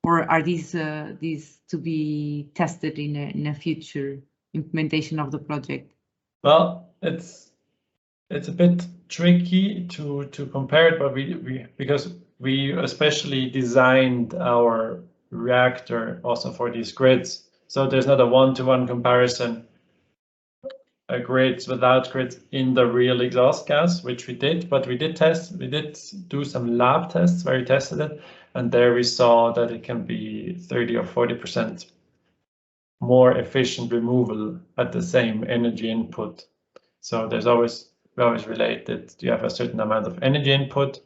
or are these to be tested in a future implementation of the project? Well, it's a bit tricky to compare it, but because we especially designed our reactor also for these grids, so there's not a one-to-one comparison. Grids without grids in the real exhaust gas, which we did, but we did do some lab tests where we tested it, and there we saw that it can be 30 or 40% more efficient removal at the same energy input. So we always relate that you have a certain amount of energy input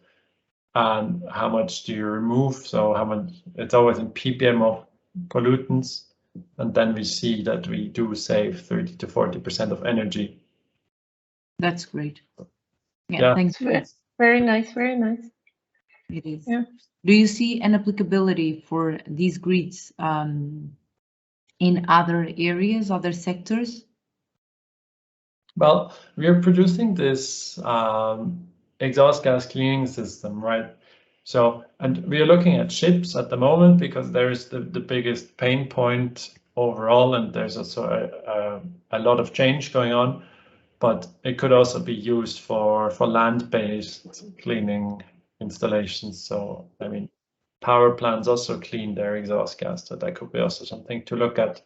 and how much do you remove. So how much, it's always in ppm of pollutants, and then we see that we do save 30 to 40% of energy. That's great. Yeah, thanks. Very nice, very nice. It is. Yeah. Do you see an applicability for these grids in other areas, other sectors? Well, we are producing this exhaust gas cleaning system, right? So, and we are looking at ships at the moment because there is the biggest pain point overall, and there's also a lot of change going on, but it could also be used for land-based cleaning installations. So, I mean, power plants also clean their exhaust gas, so that could be also something to look at.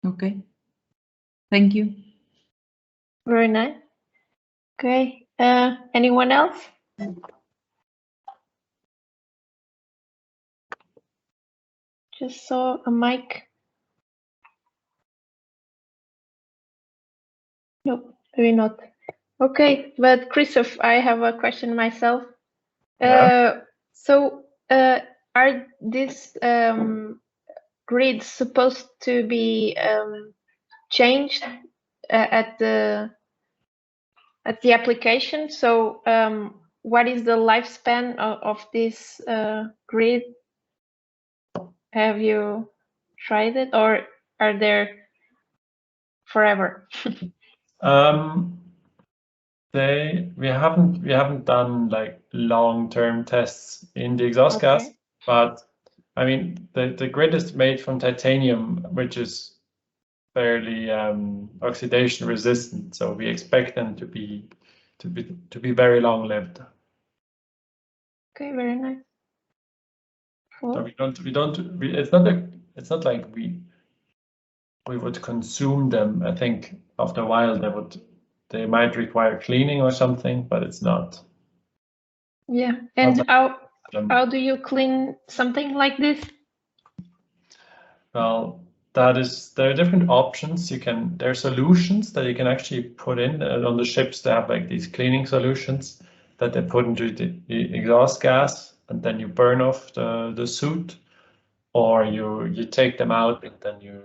Okay, thank you. Very nice. Okay, anyone else? Just saw a mic. Nope, maybe not. Okay, but Christoph, I have a question myself. Yeah. So are these grids supposed to be changed at the application? So what is the lifespan of this grid? Have you tried it, or are there forever? We haven't done like long-term tests in the exhaust gas, but I mean the grid is made from titanium, which is fairly oxidation resistant, so we expect them to be very long lived. Okay, very nice. So it's not like we would consume them. I think after a while they might require cleaning or something, but it's not. Yeah, and how do you clean something like this? Well, there are different options. There are solutions that you can actually put in on the ships. They have like these cleaning solutions that they put into the exhaust gas, and then you burn off the suit, or you take them out and then you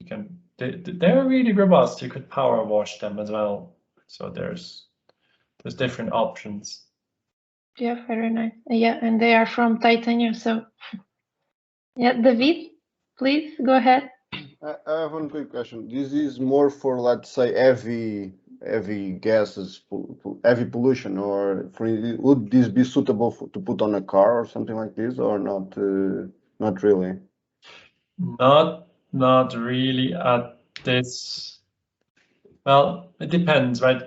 can. They're really robust. You could power wash them as well. So there's different options. Yeah, very nice. Yeah, and they are from titanium. So yeah, David, please go ahead. I have one quick question. This is more for, let's say, heavy gases, heavy pollution, or would this be suitable to put on a car or something like this, or not? Not really. Not really at this. Well, it depends, right?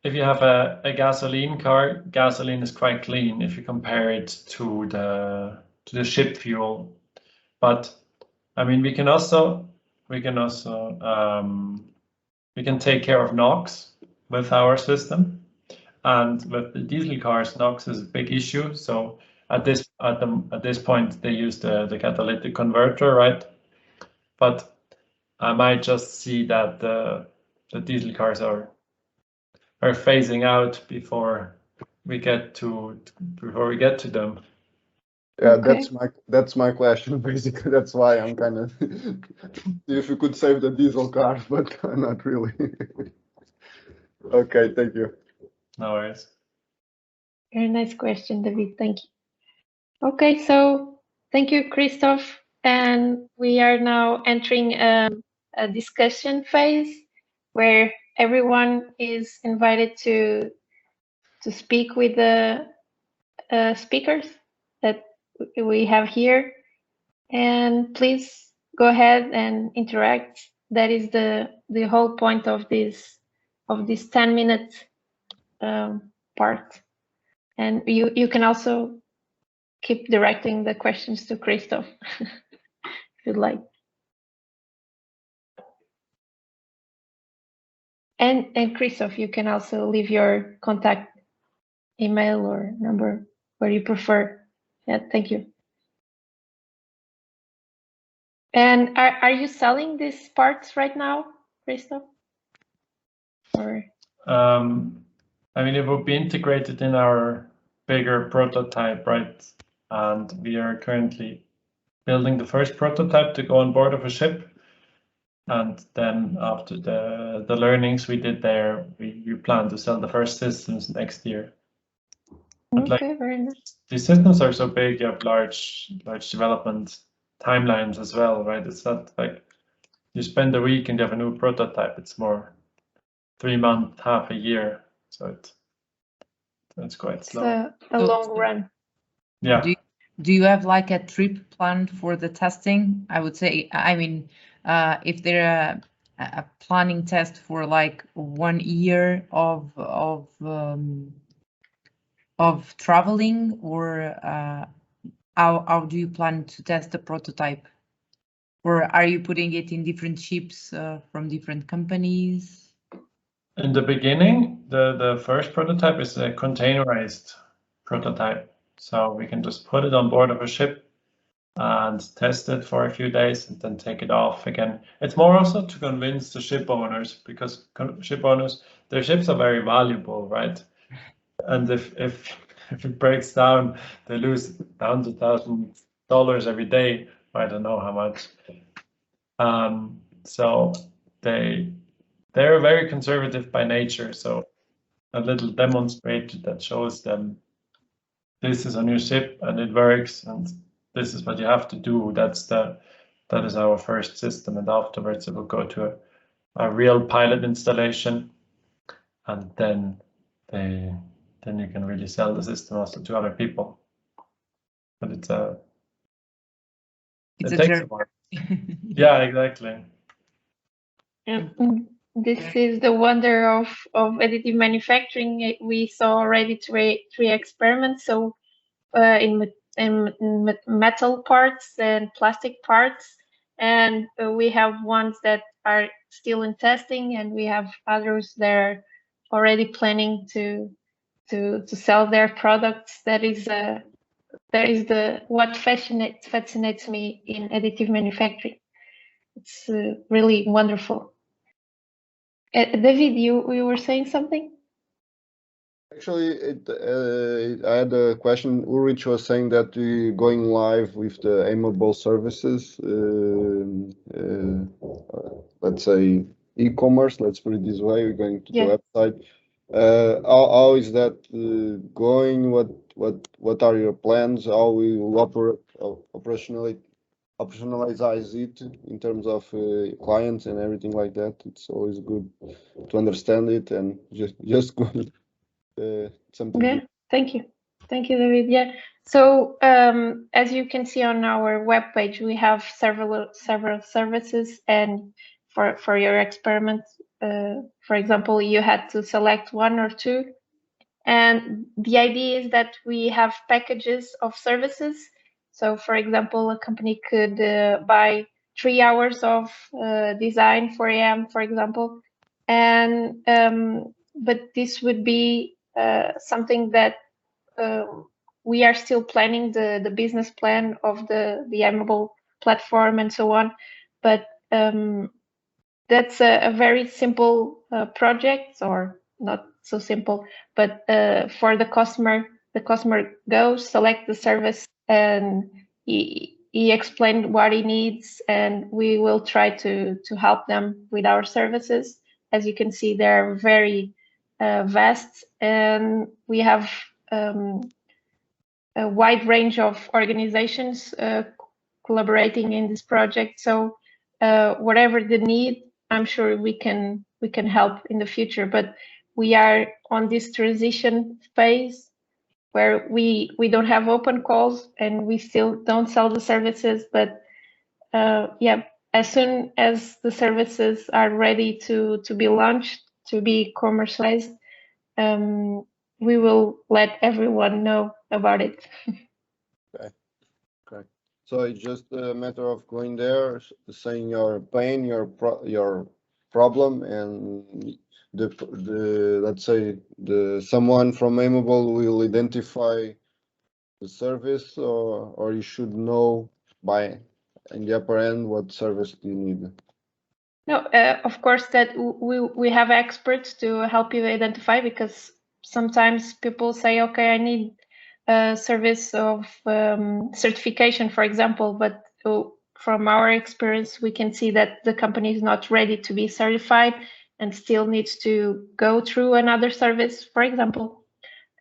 If you have a gasoline car, gasoline is quite clean if you compare it to the ship fuel. But I mean, we can take care of NOx with our system, and with the diesel cars, NOx is a big issue. So at this point, they use the catalytic converter, right? But I might just see that the diesel cars are phasing out before we get to them. Yeah, Okay. that's my question basically. That's why I'm kind of if you could save the diesel cars, but not really. Okay, thank you. No worries. Very nice question, David. Thank you. Okay, so thank you, Christoph. And we are now entering a discussion phase where everyone is invited to speak with the speakers that we have here. And please go ahead and interact. That is the whole point of this 10-minute part. And you can also keep directing the questions to Christoph if you'd like. And Christoph, you can also leave your contact email or number where you prefer. Yeah, thank you. And are you selling these parts right now, Christoph? Or I mean, it will be integrated in our bigger prototype, right? And we are currently building the first prototype to go on board of a ship. And then after the learnings we did there, we plan to sell the first systems next year. But okay, very nice. These systems are so big, you have large development timelines as well, right? It's not like you spend a week and you have a new prototype. It's more 3 months, half a year. So it's quite slow. It's a long run. Yeah. Do you have like a trip planned for the testing? I would say, I mean, if there a planning test for like 1 year of traveling, or how do you plan to test the prototype? Or are you putting it in different ships from different companies? In the beginning, the first prototype is a containerized prototype. So we can just put it on board of a ship and test it for a few days and then take it off again. It's more also to convince the ship owners, because ship owners, their ships are very valuable, right? And if it breaks down, they lose hundreds of thousands of dollars every day. I don't know how much. So they're very conservative by nature. So a little demonstrator that shows them this is on your ship and it works, and this is what you have to do. That is our first system, and afterwards it will go to a real pilot installation, and then you can really sell the system also to other people. But it takes a while. Yeah, exactly. This is the wonder of additive manufacturing. We saw already three experiments. So in metal parts and plastic parts, and we have ones that are still in testing, and we have others that are already planning to sell their products. That is what fascinates me in additive manufacturing. It's really wonderful. David, you were saying something? Actually, I had a question. Ulrich was saying that we're going live with the AMable services, let's say e-commerce, let's put it this way. We're going to the website. How is that going? What are your plans? How we will operationalize it in terms of clients and everything like that? It's always good to understand it and just go. Something. Yeah, thank you, David. Yeah. So as you can see on our webpage, we have several services, and for your experiment, for example, you had to select one or two, and the idea is that we have packages of services. So, for example, a company could buy 3 hours of design for AM, for example, and but this would be something that we are still planning the business plan of the AMable platform and so on, but that's a very simple project, or not so simple, but for the customer goes, select the service, and he explained what he needs, and we will try to help them with our services. As you can see, they're very vast, and we have a wide range of organizations collaborating in this project. So whatever the need, I'm sure we can help in the future. But we are on this transition phase where we don't have open calls and we still don't sell the services. But yeah, as soon as the services are ready to be launched, to be commercialized, we will let everyone know about it. Okay. So it's just a matter of going there, saying your pain, your problem, and the let's say someone from AMable will identify the service, or you should know by in the upper end what service do you need. No, of course that we have experts to help you identify, because sometimes people say, okay, I need a service of certification, for example, but from our experience, we can see that the company is not ready to be certified and still needs to go through another service, for example,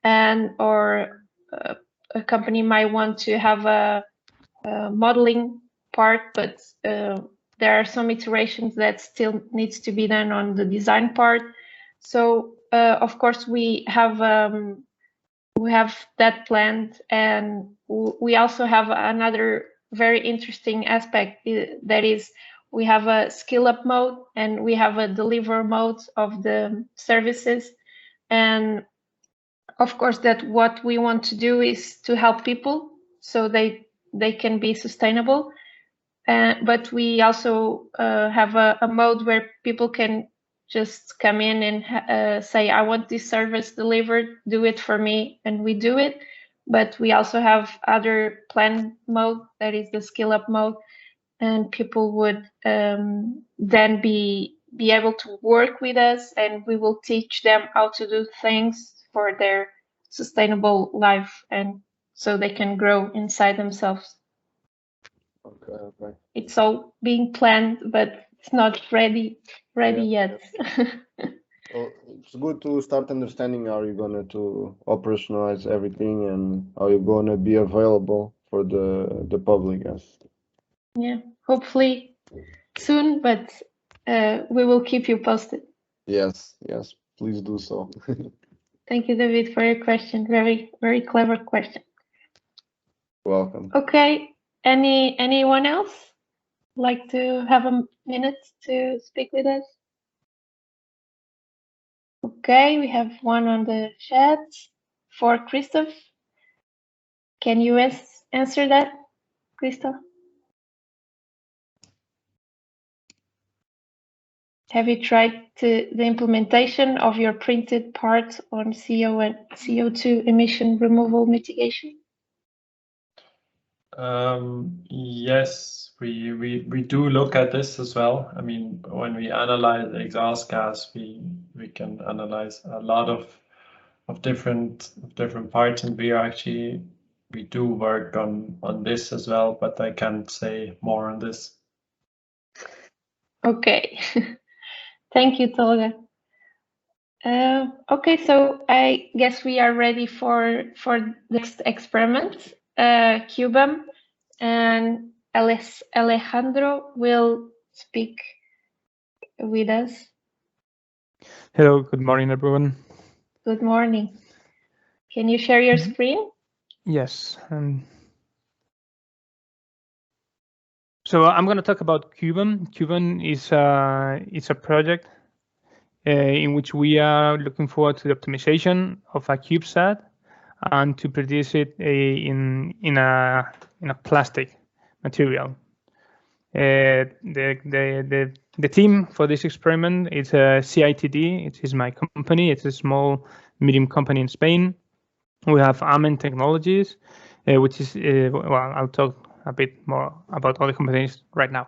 or a company might want to have a modeling part, but there are some iterations that still needs to be done on the design part. So of course we have that planned, and we also have another very interesting aspect, that is we have a skill up mode and we have a deliver mode of the services. And of course that what we want to do is to help people so they can be sustainable. But we also have a mode where people can just come in and say, I want this service delivered, do it for me, and we do it. But we also have other plan mode, that is the skill up mode, and people would then be able to work with us, and we will teach them how to do things for their sustainable life, and so they can grow inside themselves. Okay. It's all being planned, but it's not ready yet. Well, it's good to start understanding how you're going to operationalize everything and how you're going to be available for the public, yes. Yeah, hopefully soon, but we will keep you posted. Yes, please do so. Thank you, David, for your question. Very, very clever question. Welcome. Okay, anyone else like to have minutes to speak with us? Okay, we have one on the chat for Christoph. Can you answer that, Christoph? Have you tried the implementation of your printed part on CO2 emission removal mitigation? Yes, we do look at this as well. I mean, when we analyze exhaust gas, we can analyze a lot of different parts, and we do work on this as well, but I can't say more on this. Okay, thank you, Tolga. Okay, so I guess we are ready for next experiment. Cubum and Alejandro will speak with us. Hello, good morning, everyone. Good morning. Can you share your screen? Yes. So I'm going to talk about Cubum. Cubum is a project in which we are looking forward to the optimization of a CubeSat and to produce it in a plastic material. The team for this experiment is CITD. It is my company. It's a small, medium company in Spain. We have AMable Technologies, which is, well, I'll talk a bit more about all the companies right now.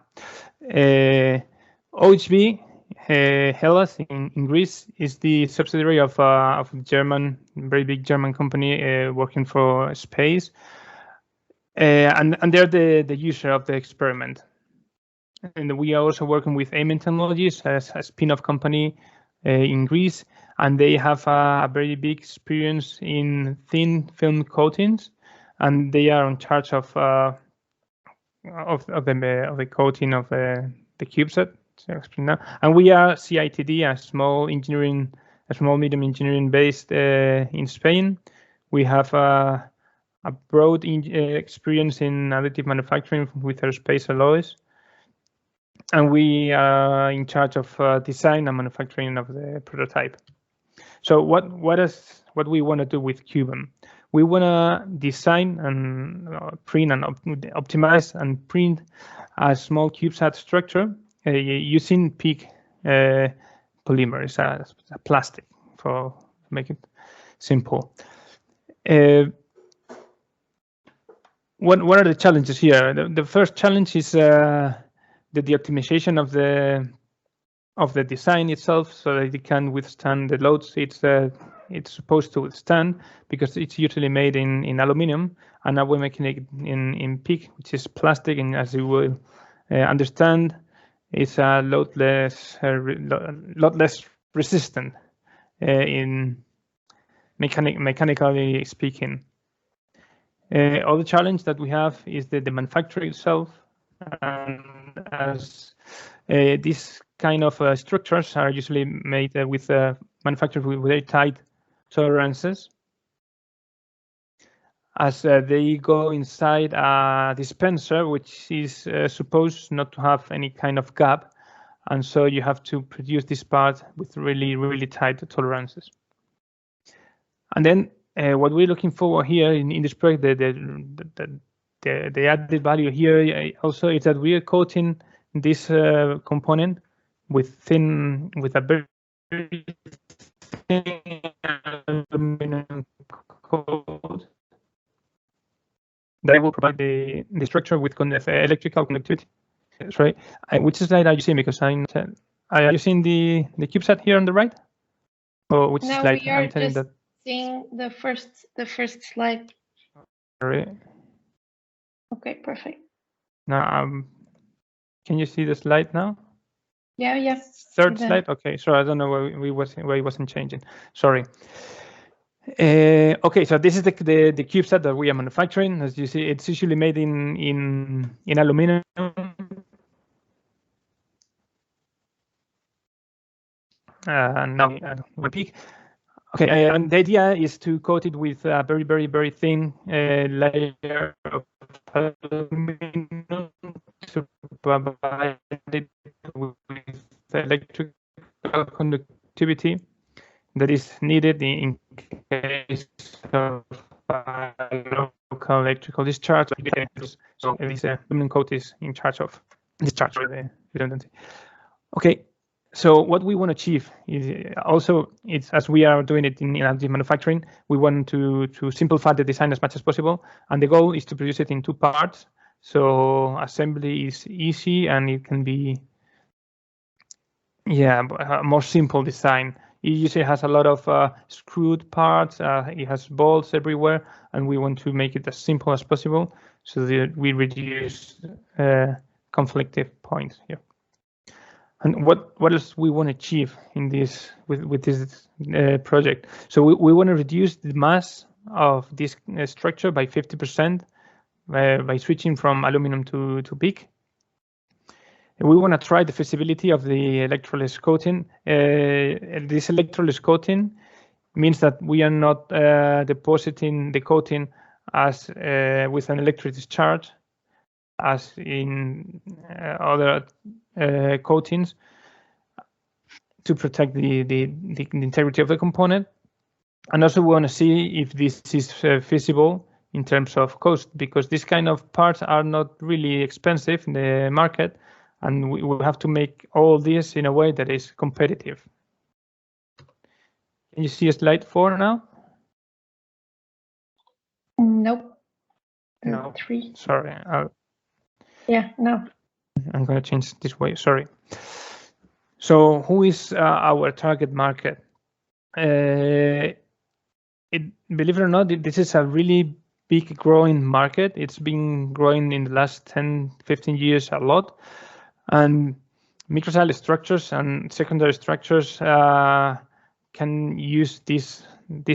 OHB, Hellas in Greece, is the subsidiary of a very big German company working for space. And they're the user of the experiment. And we are also working with AMable Technologies as a spin-off company in Greece, and they have a very big experience in thin film coatings, and they are in charge of the coating of the CubeSat. And we are CITD, a small medium engineering based in Spain. We have a broad experience in additive manufacturing with aerospace alloys. And we are in charge of design and manufacturing of the prototype. So what we want to do with Cubum? We want to design and print and optimize and print a small CubeSat structure using PEEK polymer. It's a plastic, for make it simple. What are the challenges here? The first challenge is the optimization of the design itself, so that it can withstand the loads it's supposed to withstand, because it's usually made in aluminum, and now we're making it in PEEK, which is plastic, and as you will understand, it's a lot less resistant in mechanically speaking. Other challenge that we have is the manufacturing itself. And as these kind of structures are usually made with manufactured with very tight tolerances, as they go inside a dispenser, which is supposed not to have any kind of gap, and so you have to produce this part with really tight tolerances. And then what we're looking for here in this project, the added value here also is that we are coating this component with a very thin aluminum coat that will provide the structure with electrical connectivity. Sorry, which slide are you seeing? Because are you seeing the CubeSat here on the right? Or which slide? We are just seeing the first slide. Sorry. Okay, perfect. Now, can you see the slide now? Yeah. Third slide. Okay, so I don't know why it wasn't changing. Sorry. Okay, so this is the CubeSat that we are manufacturing. As you see, it's usually made in aluminum. Now we PEEK. Okay, and the idea is to coat it with a very thin layer of aluminum to provide it electrical conductivity that is needed in case of local electrical discharge. So this aluminum coat is in charge of discharge redundancy. Okay, so what we want to achieve is also, it's as we are doing it in additive manufacturing, we want to simplify the design as much as possible, and the goal is to produce it in 2 parts. So assembly is easy, and it can be a more simple design. It usually has a lot of screwed parts. It has bolts everywhere, and we want to make it as simple as possible so that we reduce conflictive points here. And what else we want to achieve in this with this project? So we want to reduce the mass of this structure by 50% by switching from aluminum to PEEK. We want to try the feasibility of the electroless coating. This electroless coating means that we are not depositing the coating as with an electric discharge, as in other coatings, to protect the integrity of the component. And also we want to see if this is feasible in terms of cost, because these kind of parts are not really expensive in the market, and we will have to make all this in a way that is competitive. Can you see slide 4 now? Nope. No. 3. Sorry. Yeah, no. I'm going to change this way. Sorry. So who is our target market? Believe it or not, this is a really big growing market. It's been growing in the last 10, 15 years a lot. And microsyle structures and secondary structures can use this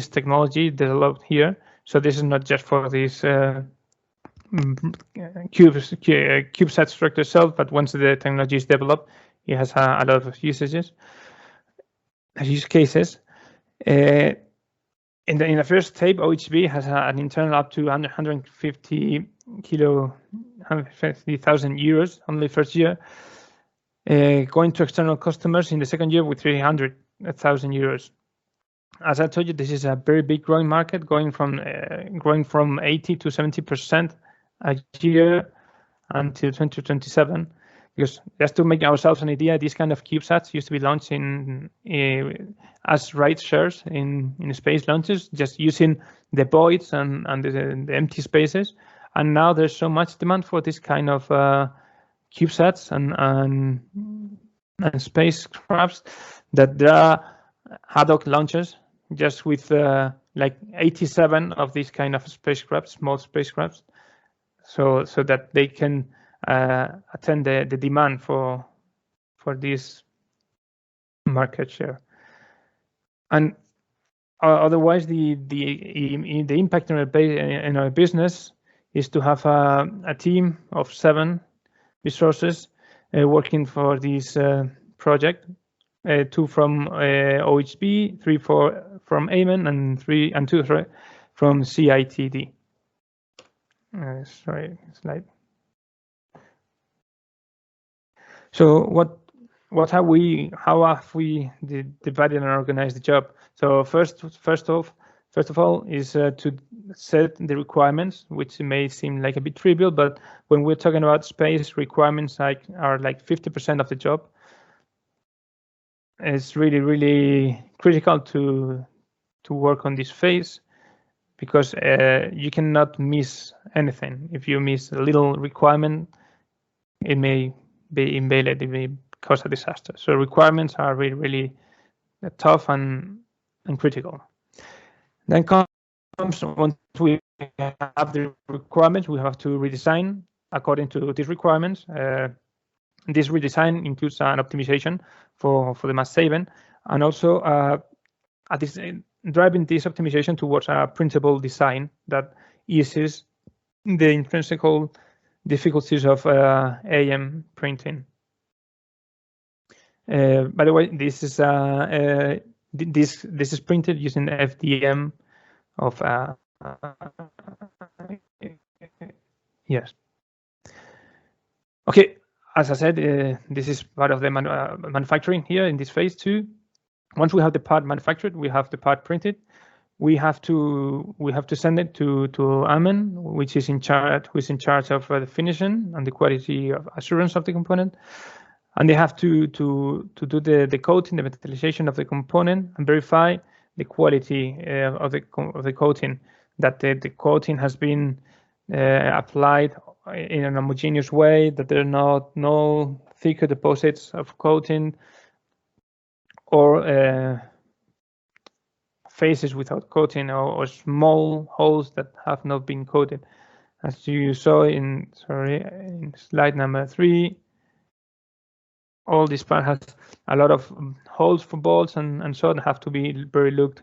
technology developed here. So this is not just for this CubeSat structure itself, but once the technology is developed, it has a lot of use cases. In the first tape, OHB has an internal up to 150,000 euros only first year. Going to external customers in the second year with 300,000 euros. As I told you, this is a very big growing market, growing from 80 to 70% a year until 2027. Because just to make ourselves an idea, these kind of CubeSats used to be launched as ride shares in space launches, just using the voids and the empty spaces. And now there's so much demand for this kind of CubeSats and spacecrafts that there are ad hoc launches just with like 87 of these kind of spacecrafts, small spacecrafts, so that they can attend the demand for this market share. And otherwise, the impact in our business is to have a team of 7 resources working for this project. 2 from OHB, 3 from AMable, and 2 from CITD. Sorry, slide. So how have we divided and organized the job? So first of all is to set the requirements, which may seem like a bit trivial, but when we're talking about space, requirements are like 50% of the job. It's really, really critical to work on this phase, because you cannot miss anything. If you miss a little requirement, it may be invalid, it may cause a disaster. So requirements are really, really tough and critical. Then comes, once we have the requirements, we have to redesign according to these requirements. This redesign includes an optimization for the mass saving, and also driving this optimization towards a printable design that eases the intrinsic difficulties of AM printing. By the way, this is this is printed using FDM of yes. Okay, as I said, this is part of the manufacturing here in this phase 2. Once we have the part manufactured, we have the part printed. We have to send it to AMable, which is in charge of the finishing and the quality of assurance of the component, and they have to do the coating, the metallization of the component, and verify the quality of the coating, that the coating has been applied in an homogeneous way, that there are no thicker deposits of coating or faces without coating or small holes that have not been coated. As you saw in slide number 3, all this part has a lot of holes for bolts and so on, have to be very looked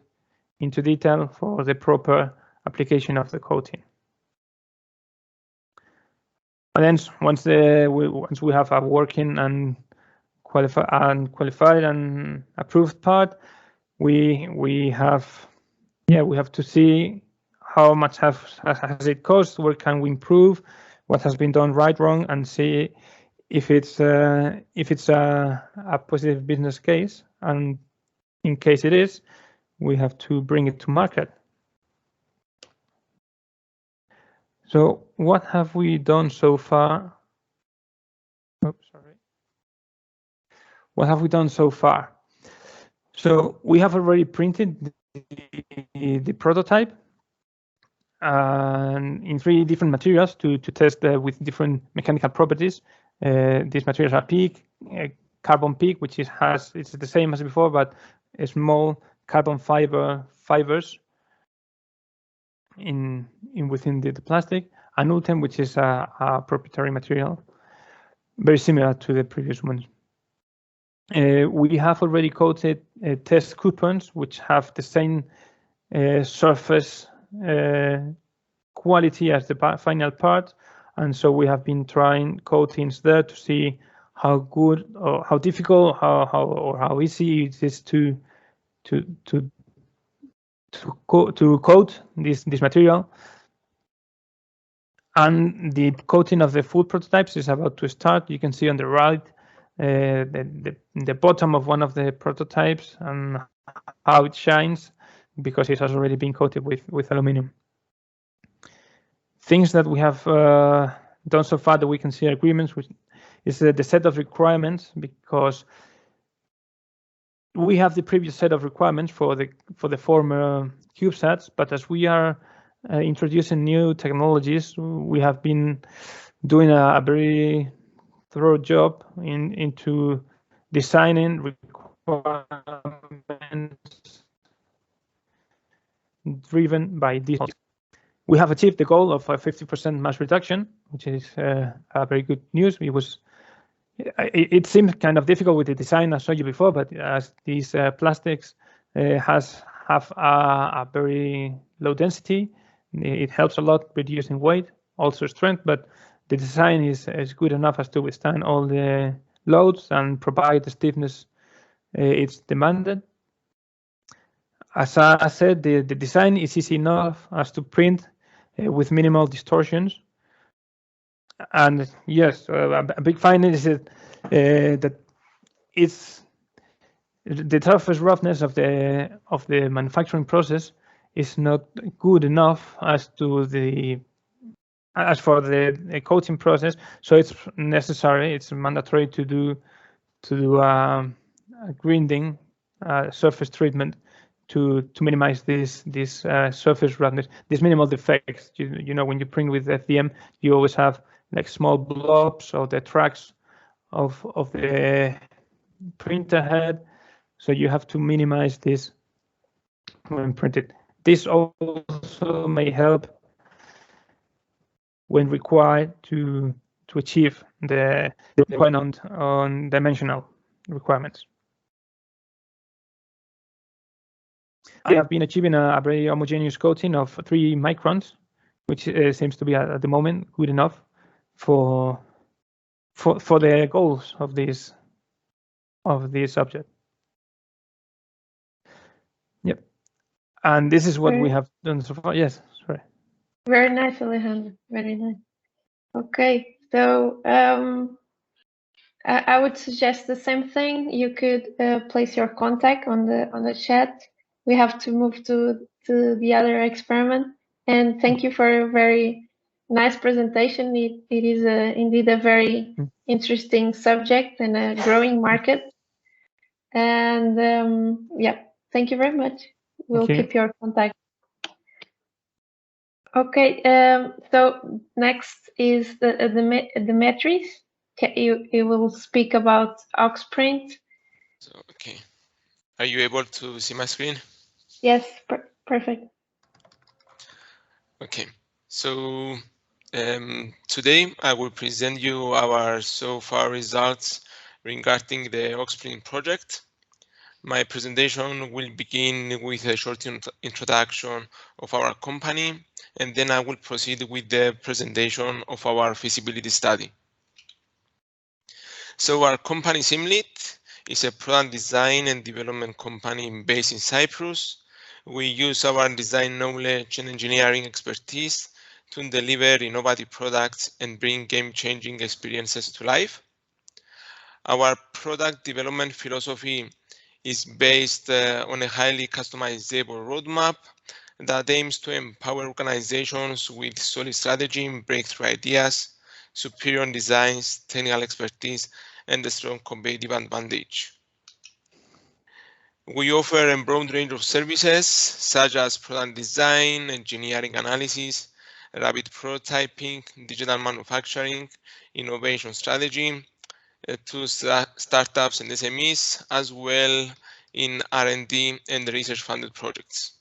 into detail for the proper application of the coating. And then once we have a working and qualified and approved part, we have to see how much has it cost, where can we improve, what has been done right, wrong, and see if it's a positive business case. And in case it is, we have to bring it to market. So what have we done so far? What have we done so far? So we have already printed the prototype in 3 different materials to test with different mechanical properties. These materials are PEEK, carbon PEEK, which it's the same as before, but a small carbon fibers within the plastic, and ULTEM, which is a proprietary material, very similar to the previous ones. We have already coated test coupons, which have the same surface quality as the final part, and so we have been trying coatings there to see how good or how difficult, how easy it is to coat this material. And the coating of the full prototypes is about to start. You can see on the right the bottom of one of the prototypes and how it shines, because it has already been coated with aluminum. Things that we have done so far that we can see agreements with is the set of requirements, because we have the previous set of requirements for the former CubeSats, but as we are introducing new technologies, we have been doing a very thorough job into designing requirements driven by this. We have achieved the goal of a 50% mass reduction, which is a very good news. It seemed kind of difficult with the design I showed you before, but as these plastics have a very low density, it helps a lot reducing weight, also strength, but the design is good enough as to withstand all the loads and provide the stiffness it's demanded. As I said, the design is easy enough as to print with minimal distortions. And yes, a big finding is that it's the surface roughness of the manufacturing process is not good enough as for the coating process. So it's necessary, it's mandatory to do a grinding surface treatment to minimize this surface roughness, these minimal defects. You know, when you print with FDM, you always have like small blobs of the tracks of the printer head, so you have to minimize this when printed. This also may help when required to achieve the requirement on dimensional requirements. I have been achieving a very homogeneous coating of 3 microns, which seems to be at the moment good enough for the goals of this subject. Yep, and this is what we have done so far. Yes, sorry. Very nice, Alejandro. Very nice. Okay, so I would suggest the same thing. You could place your contact on the chat. We have to move to the other experiment. And thank you for a very nice presentation. It is indeed a very interesting subject and a growing market. And yeah, thank you very much. We'll keep your contact. Okay, so next is the metrics. You will speak about Oxprint. So, okay. Are you able to see my screen? Yes, perfect. Okay, so today I will present you our so far results regarding the Oxprint project. My presentation will begin with a short introduction of our company, and then I will proceed with the presentation of our feasibility study. So our company Simlit is a product design and development company based in Cyprus. We use our design knowledge and engineering expertise to deliver innovative products and bring game-changing experiences to life. Our product development philosophy is based on a highly customizable roadmap that aims to empower organizations with solid strategy, breakthrough ideas, superior designs, technical expertise, and a strong competitive advantage. We offer a broad range of services such as product design, engineering analysis, rapid prototyping, digital manufacturing, innovation strategy to startups and SMEs, as well in R&D and research-funded projects.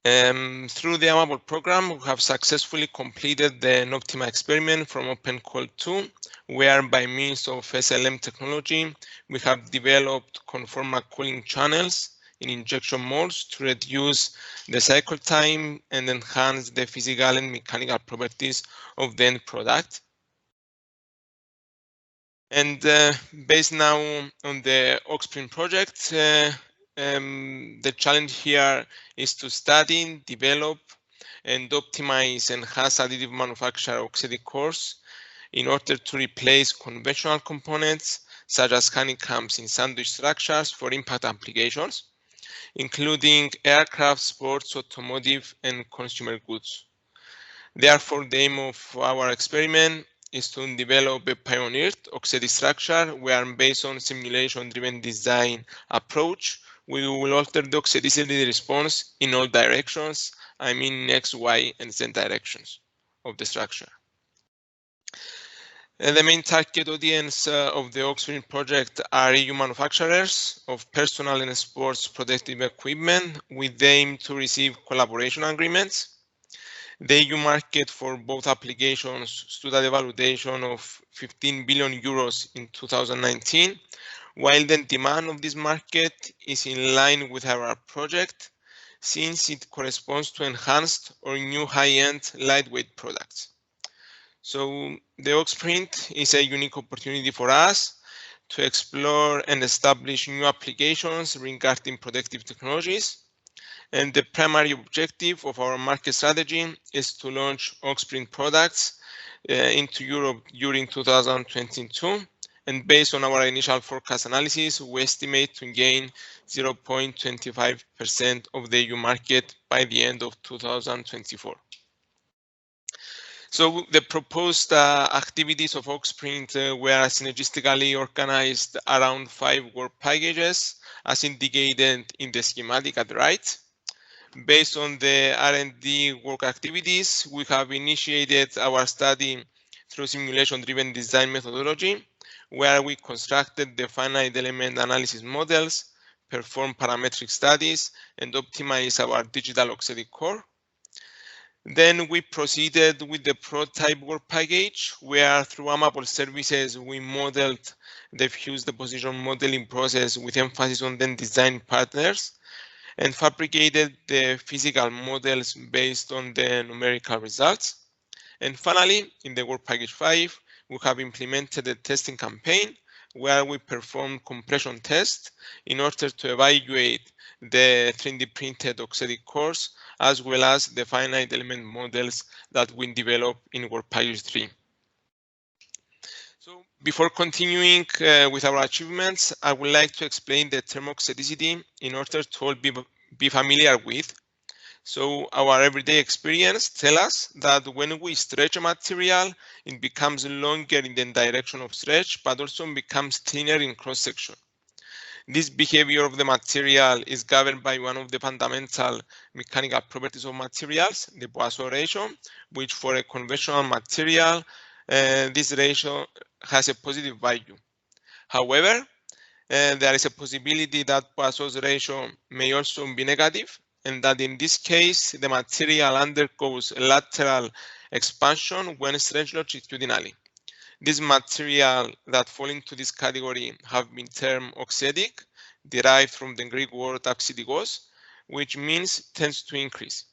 Through the AMable program, we have successfully completed the Optima experiment from Open Call 2, where by means of SLM technology, we have developed conformal cooling channels in injection molds to reduce the cycle time and enhance the physical and mechanical properties of the end product. And based now on the Oxprint project, the challenge here is to study, develop, and optimize enhanced additive manufacture oxidic cores in order to replace conventional components such as honeycombs in sandwich structures for impact applications, including aircraft, sports, automotive, and consumer goods. Therefore, the aim of our experiment is to develop a pioneered oxidic structure where, based on simulation-driven design approach, we will alter the oxidicity response in all directions, I mean X, Y, and Z directions of the structure. And the main target audience of the Oxprint project are EU manufacturers of personal and sports protective equipment with the aim to receive collaboration agreements. The EU market for both applications stood at a valuation of 15 billion euros in 2019, while the demand of this market is in line with our project, since it corresponds to enhanced or new high-end lightweight products. So the Oxprint is a unique opportunity for us to explore and establish new applications regarding protective technologies. And the primary objective of our market strategy is to launch Oxprint products into Europe during 2022. And based on our initial forecast analysis, we estimate to gain 0.25% of the EU market by the end of 2024. So the proposed activities of Oxprint were synergistically organized around 5 work packages, as indicated in the schematic at the right. Based on the R&D work activities, we have initiated our study through simulation-driven design methodology, where we constructed the finite element analysis models, performed parametric studies, and optimized our digital oxidic core. Then we proceeded with the prototype work package, where through AMable services, we modeled the fused deposition modeling process with emphasis on the design partners, and fabricated the physical models based on the numerical results. And finally, in the work package 5, we have implemented a testing campaign where we performed compression tests in order to evaluate the 3D printed oxidic cores, as well as the finite element models that we developed in work package 3. Before continuing with our achievements, I would like to explain the term oxidicity in order to all be familiar with. So our everyday experience tells us that when we stretch a material, it becomes longer in the direction of stretch, but also becomes thinner in cross-section. This behavior of the material is governed by one of the fundamental mechanical properties of materials, the Poisson ratio, which for a conventional material, this ratio has a positive value. However, there is a possibility that Poisson's ratio may also be negative, and that in this case, the material undergoes lateral expansion when stretched longitudinally. These materials that fall into this category have been termed oxidic, derived from the Greek word oxidikos, which means tends to increase.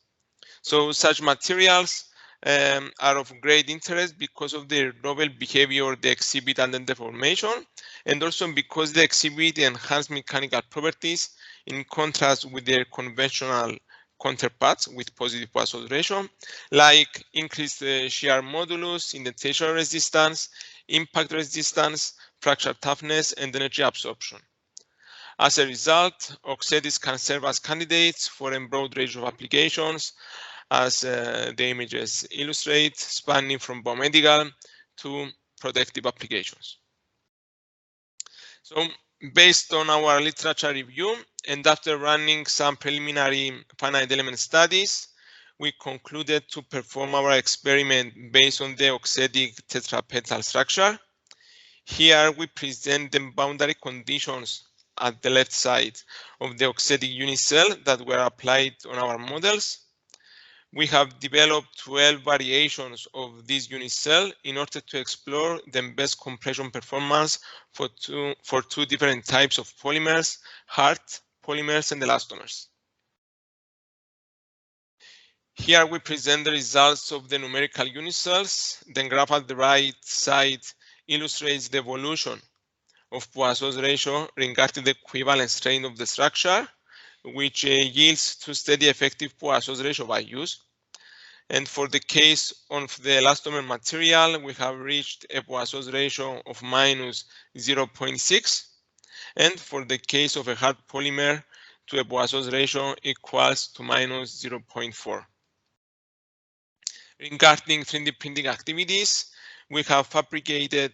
So such materials are of great interest because of their novel behavior they exhibit under deformation, and also because they exhibit enhanced mechanical properties in contrast with their conventional counterparts with positive Poisson ratio, like increased shear modulus, indentation resistance, impact resistance, fracture toughness, and energy absorption. As a result, oxides can serve as candidates for a broad range of applications, as the images illustrate, spanning from biomedical to protective applications. So based on our literature review and after running some preliminary finite element studies, we concluded to perform our experiment based on the oxidic tetrapetal structure. Here we present the boundary conditions at the left side of the oxidic unit cell that were applied on our models. We have developed 12 variations of this unit cell in order to explore the best compression performance for two different types of polymers, hard polymers and elastomers. Here we present the results of the numerical unit cells. The graph at the right side illustrates the evolution of Poisson's ratio regarding the equivalent strain of the structure, which yields to steady effective Poisson's ratio values. And for the case of the elastomer material, we have reached a Poisson's ratio of minus 0.6. And for the case of a hard polymer, to a Poisson's ratio equals to minus 0.4. Regarding 3D printing activities, we have fabricated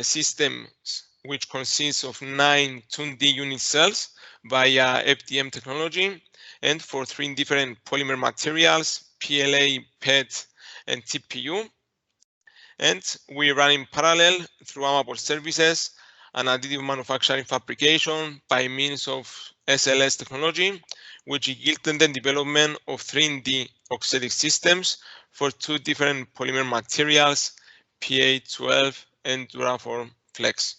systems which consist of 9 2D unit cells via FDM technology, and for 3 different polymer materials, PLA, PET, and TPU. And we run in parallel through AMable services and additive manufacturing fabrication by means of SLS technology, which yielded the development of 3D oxidic systems for 2 different polymer materials, PA12 and Duraform Flex.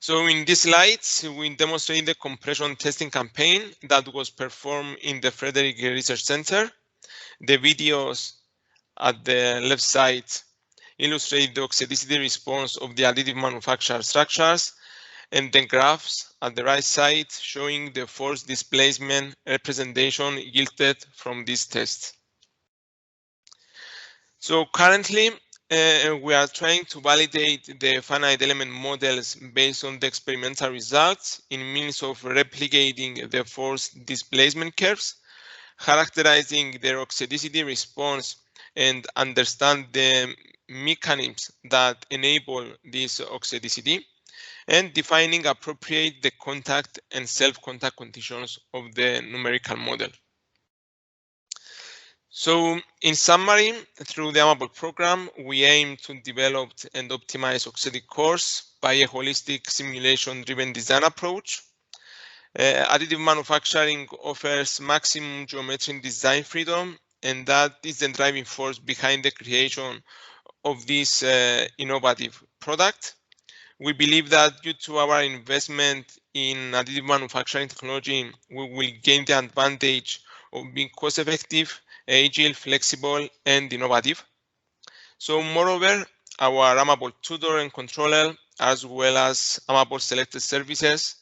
So in these slides, we demonstrate the compression testing campaign that was performed in the Frederick Research Center. The videos at the left side illustrate the oxidicity response of the additive manufactured structures, and the graphs at the right side showing the force displacement representation yielded from this test. So currently, we are trying to validate the finite element models based on the experimental results in means of replicating the force displacement curves, characterizing their oxidicity response, and understand the mechanisms that enable this oxidicity, and defining appropriate the contact and self-contact conditions of the numerical model. So in summary, through the AMable program, we aim to develop and optimize oxidic cores by a holistic simulation-driven design approach. Additive manufacturing offers maximum geometric design freedom, and that is the driving force behind the creation of this innovative product. We believe that due to our investment in additive manufacturing technology, we will gain the advantage of being cost-effective, agile, flexible, and innovative. So moreover, our AMable tutor and controller, as well as AMable selected services,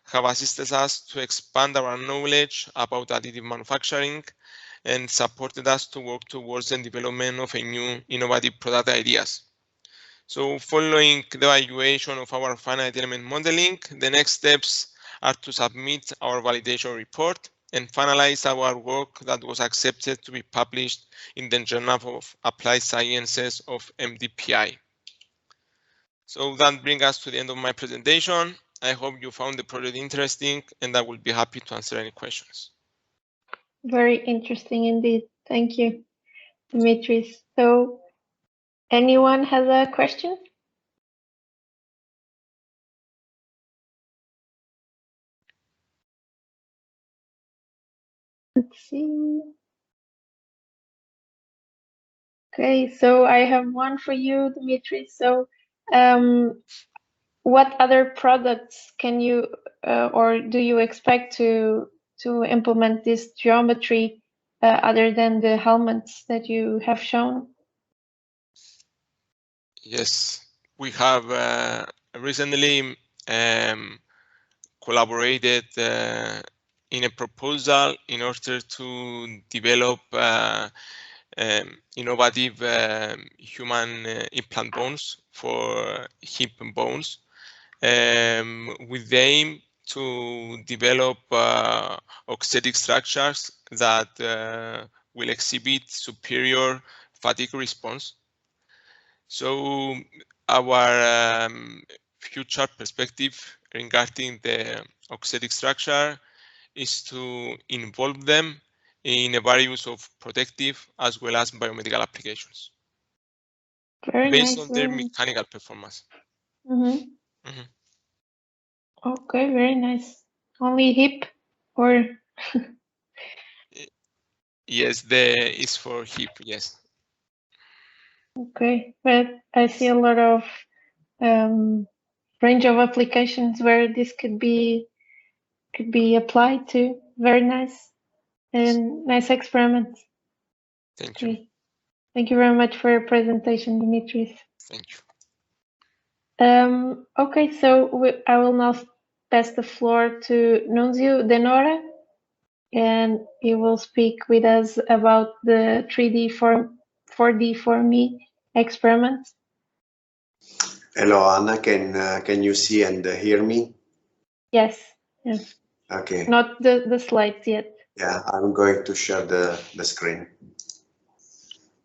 have assisted us to expand our knowledge about additive manufacturing and supported us to work towards the development of a new innovative product ideas. So following the evaluation of our finite element modeling, the next steps are to submit our validation report and finalize our work that was accepted to be published in the Journal of Applied Sciences of MDPI. So that brings us to the end of my presentation. I hope you found the project interesting, and I will be happy to answer any questions. Very interesting indeed. Thank you, Dimitris. So, anyone has a question? Let's see. Okay, so I have one for you, Dimitris. So, what other products can you or do you expect to implement this geometry other than the helmets that you have shown? Yes, we have recently collaborated in a proposal in order to develop innovative human implant bones for hip bones, with the aim to develop orthotic structures that will exhibit superior fatigue response. So our future perspective regarding the orthotic structure is to involve them in a various of protective as well as biomedical applications. Very based nice. on their mechanical performance. Okay, very nice. Only hip or? Yes, the is for hip, yes. Okay, but I see a lot of range of applications where this could be applied to. Very nice and nice experiment. Thank you. Thank you very much for your presentation, Dimitris. Thank you. Okay, so I will now pass the floor to Nunzio Denora, and he will speak with us about the 4D for me experiment. Hello, Anna. Can you see and hear me? Yes. Yes. Okay. Not the slides yet. Yeah, I'm going to share the screen.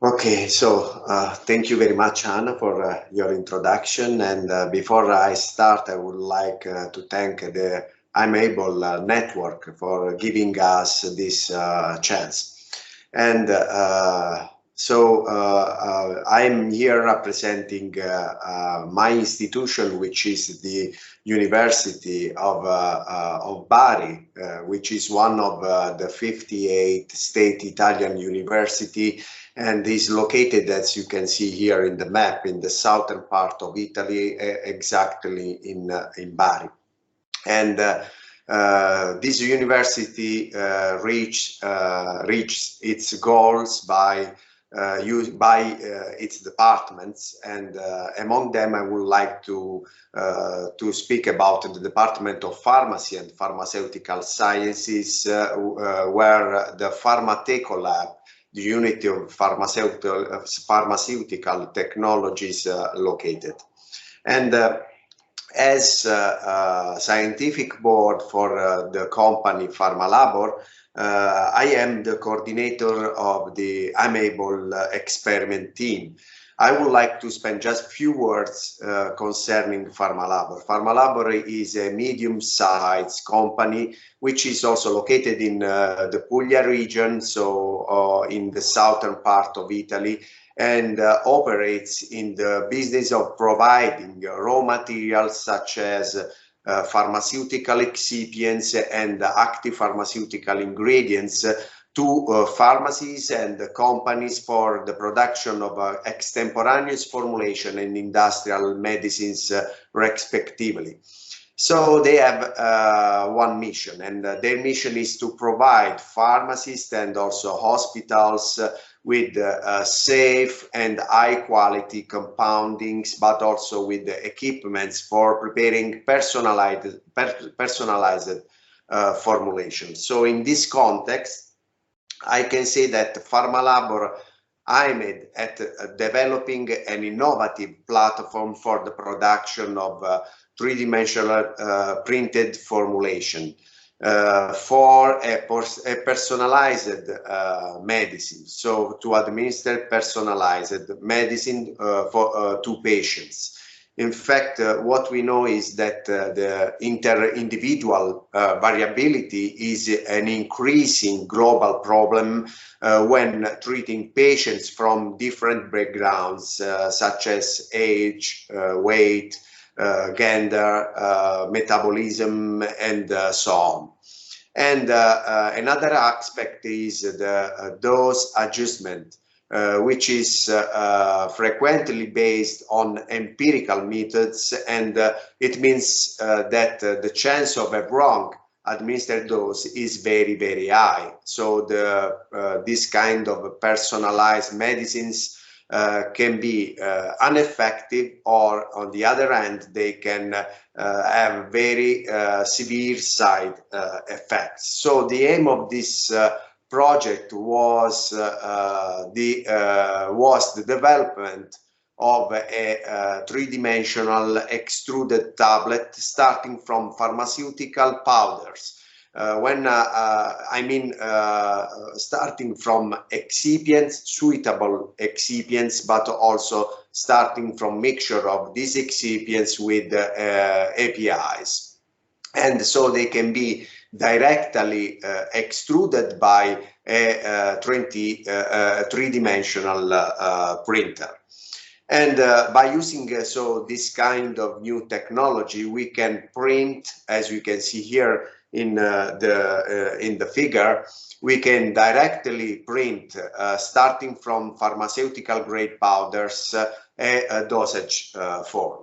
Okay, so thank you very much, Anna, for your introduction. And before I start, I would like to thank the AMable network for giving us this chance. And so I'm here representing my institution, which is the University of Bari, which is one of the 58 state Italian university, and is located, as you can see here in the map, in the southern part of Italy, exactly in Bari. And this university reached its goals by its departments, and among them I would like to speak about the Department of Pharmacy and Pharmaceutical Sciences, where the Pharmateco Lab, the unit of pharmaceutical technologies, located. And as scientific board for the company PharmaLabor, I am the coordinator of the AMable experiment team. I would like to spend just a few words concerning PharmaLabor. PharmaLabor is a medium-sized company which is also located in the Puglia region, so in the southern part of Italy, and operates in the business of providing raw materials such as pharmaceutical excipients and active pharmaceutical ingredients to pharmacies and companies for the production of extemporaneous formulation and industrial medicines, respectively. So they have one mission, and their mission is to provide pharmacists and also hospitals with safe and high quality compoundings, but also with the equipments for preparing personalized formulations. So in this context, I can say that PharmaLabor aimed at developing an innovative platform for the production of three-dimensional printed formulation for a personalized medicine, so to administer personalized medicine to patients. In fact, what we know is that the inter-individual variability is an increasing global problem when treating patients from different backgrounds, such as age, weight, gender, metabolism, and so on. And another aspect is the dose adjustment, which is frequently based on empirical methods, and it means that the chance of a wrong administered dose is very, very high. So this kind of personalized medicines can be ineffective, or on the other hand, they can have very severe side effects. So the aim of this project was the development of a three-dimensional extruded tablet starting from pharmaceutical powders. Starting from excipients, suitable excipients, but also starting from mixture of these excipients with APIs. And so they can be directly extruded by a three-dimensional printer. And by using this kind of new technology, we can print, as you can see here in the figure, we can directly print, starting from pharmaceutical grade powders, a dosage form.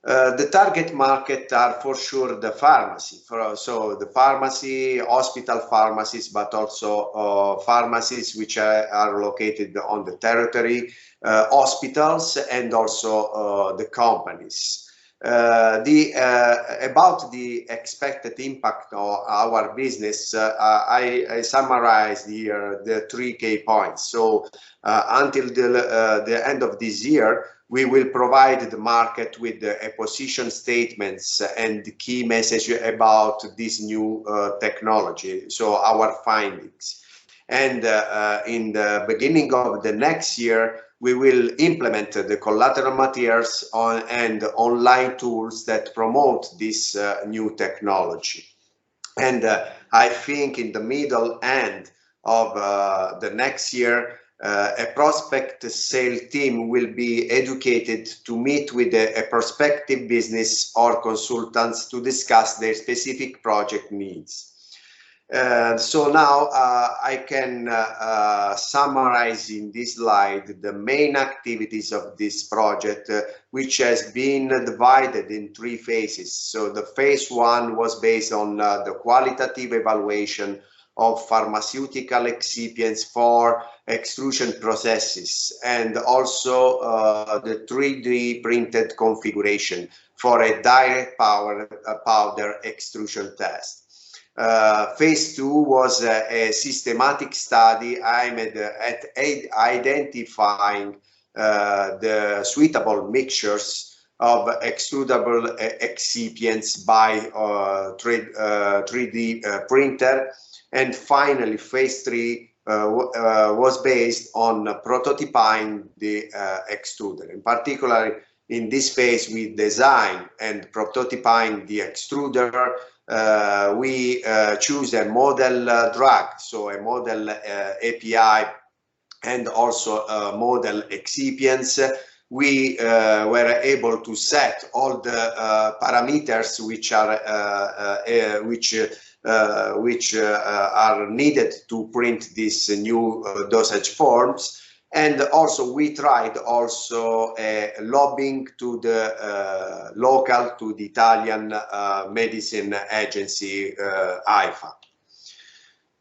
The target market are for sure the pharmacy, so the pharmacy, hospital pharmacies, but also pharmacies which are located on the territory, hospitals, and also the companies. About the expected impact on our business, I summarized here the 3 key points. So until the end of this year, we will provide the market with a position statements and the key message about this new technology, so our findings. And in the beginning of the next year, we will implement the collateral materials and online tools that promote this new technology. And I think in the middle end of the next year, a prospect sale team will be educated to meet with a prospective business or consultants to discuss their specific project needs. So now I can summarize in this slide the main activities of this project, which has been divided in 3 phases. So the phase 1 was based on the qualitative evaluation of pharmaceutical excipients for extrusion processes, and also the 3D printed configuration for a direct powder extrusion test. Phase 2 was a systematic study aimed at identifying the suitable mixtures of extrudable excipients by 3D printer. And finally, phase 3 was based on prototyping the extruder. In particular, in this phase, we design and prototyping the extruder. We choose a model drug, so a model API, and also model excipients. We were able to set all the parameters which are needed to print these new dosage forms. And also we tried also lobbying to the local, to the Italian medicine agency, AIFA.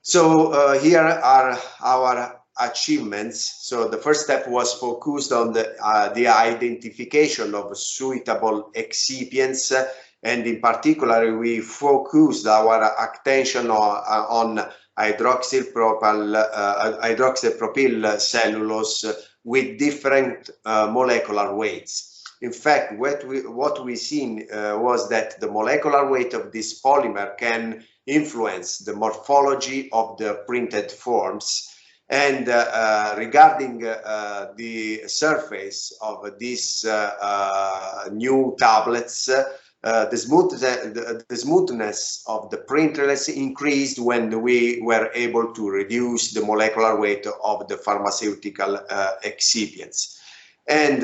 So here are our achievements. So the first step was focused on the identification of suitable excipients and in particular we focused our attention on hydroxypropyl cellulose with different molecular weights. In fact, what we seen was that the molecular weight of this polymer can influence the morphology of the printed forms. And regarding the surface of these new tablets, the smoothness of the printless increased when we were able to reduce the molecular weight of the pharmaceutical excipients. And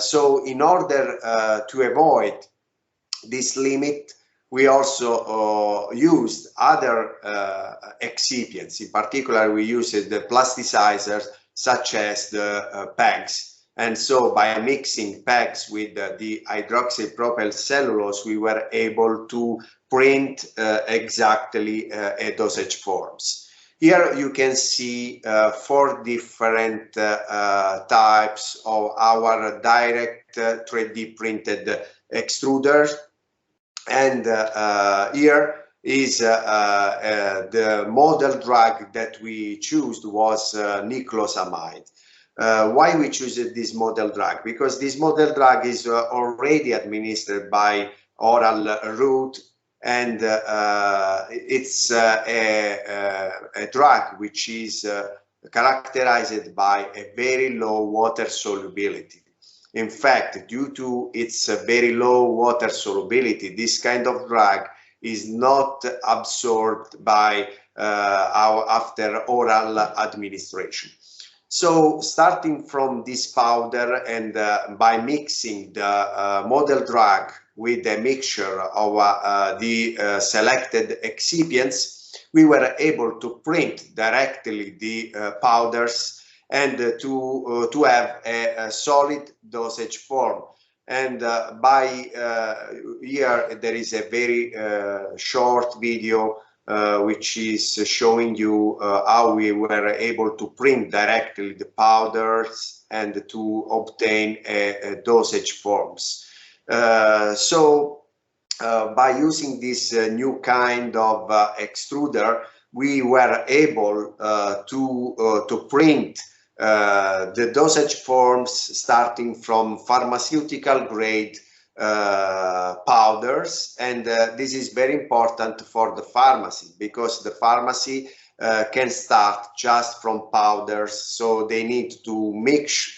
so in order to avoid this limit, we also used other excipients. In particular, we used the plasticizers such as the PEGs. And so by mixing PEGs with the hydroxypropyl cellulose, we were able to print exactly a dosage forms. Here you can see 4 different types of our direct 3D printed extruders. And here is the model drug that we chose was niclosamide. Why we choose this model drug? Because this model drug is already administered by oral route, and it's a drug which is characterized by a very low water solubility. In fact, due to its very low water solubility, this kind of drug is not absorbed by after oral administration. So starting from this powder and by mixing the model drug with a mixture of the selected excipients, we were able to print directly the powders and to have a solid dosage form. And by here there is a very short video which is showing you how we were able to print directly the powders and to obtain a dosage forms. So by using this new kind of extruder, we were able to print the dosage forms starting from pharmaceutical grade powders, and this is very important for the pharmacy, because the pharmacy can start just from powders, so they need to mix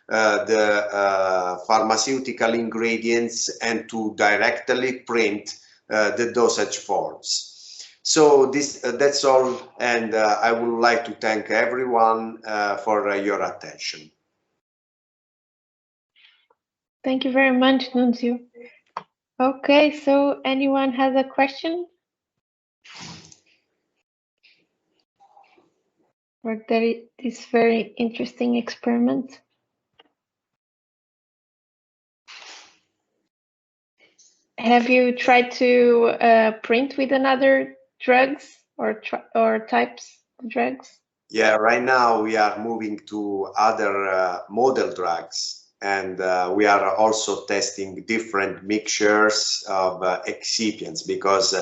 the pharmaceutical ingredients and to directly print the dosage forms. So that's all, and I would like to thank everyone for your attention. Thank you very much, Nunzio. Okay, so anyone has a question? For this very interesting experiment? Have you tried to print with another drugs or types of drugs? Yeah, right now we are moving to other model drugs. And we are also testing different mixtures of excipients, because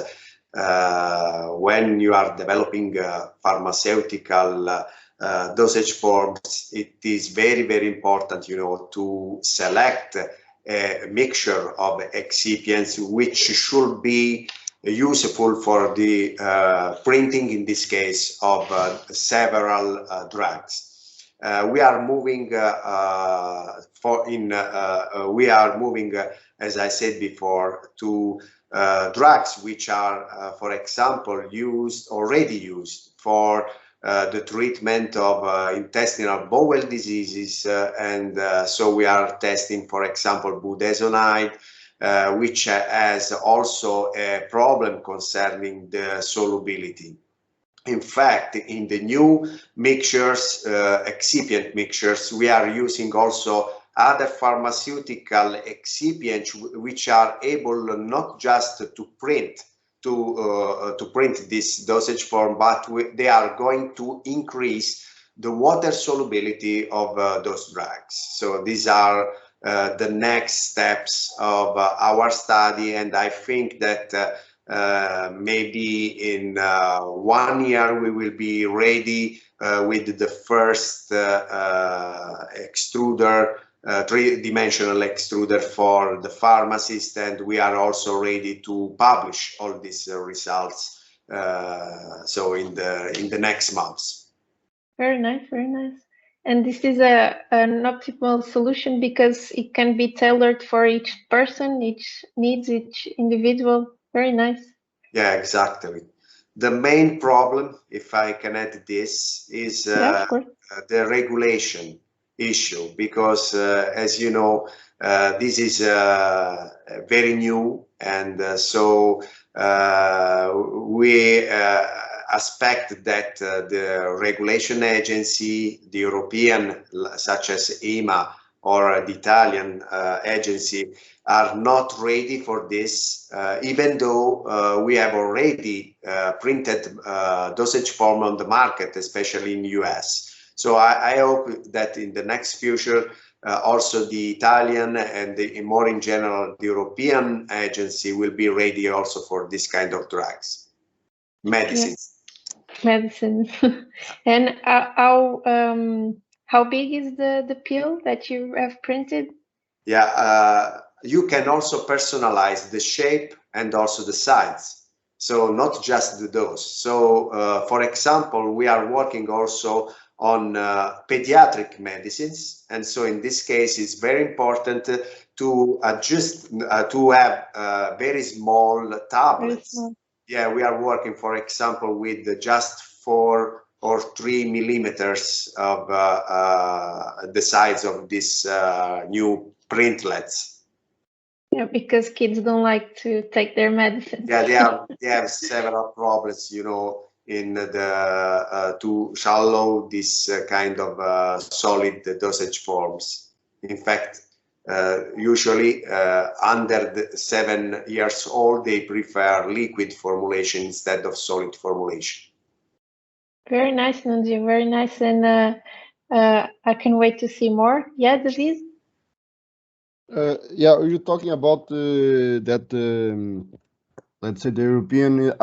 when you are developing pharmaceutical dosage forms, it is very, very important, you know, to select a mixture of excipients which should be useful for the printing, in this case, of several drugs. We are moving as I said before, to drugs which are, for example, already used for the treatment of intestinal bowel diseases, and so we are testing, for example, budesonide, which has also a problem concerning the solubility. In fact, in the new mixtures, excipient mixtures, we are using also other pharmaceutical excipients which are able not just to print this dosage form, but they are going to increase the water solubility of those drugs. So these are the next steps of our study, and I think that maybe in 1 year we will be ready with the first extruder, three-dimensional extruder for the pharmacist, and we are also ready to publish all these results. So in the next months. Very nice, very nice. And this is an optimal solution because it can be tailored for each person, each needs, each individual. Very nice. Yeah, exactly. The main problem, if I can add this, is the regulation issue, because as you know, this is very new, and so we expect that the regulation agency, the European, such as EMA, or the Italian agency, are not ready for this, even though we have already printed dosage form on the market, especially in the US. So I hope that in the next future, also the Italian and more in general, the European agency will be ready also for this kind of drugs, medicines. Yeah. Medicines. And how big is the pill that you have printed? Yeah, you can also personalize the shape and also the size. So not just the dose. So for example, we are working also on pediatric medicines. And so in this case, it's very important to adjust, to have very small tablets. Very small. Yeah, we are working, for example, with just 4 or 3 millimeters of the size of this new printlets. Yeah, because kids don't like to take their medicine. Yeah, they have several problems, you know, in the to swallow this kind of solid dosage forms. In fact, usually under the 7 years old, they prefer liquid formulation instead of solid formulation. Very nice, Nunzio, very nice, and I can wait to see more. Yeah, David? Yeah, you're talking about that, let's say the European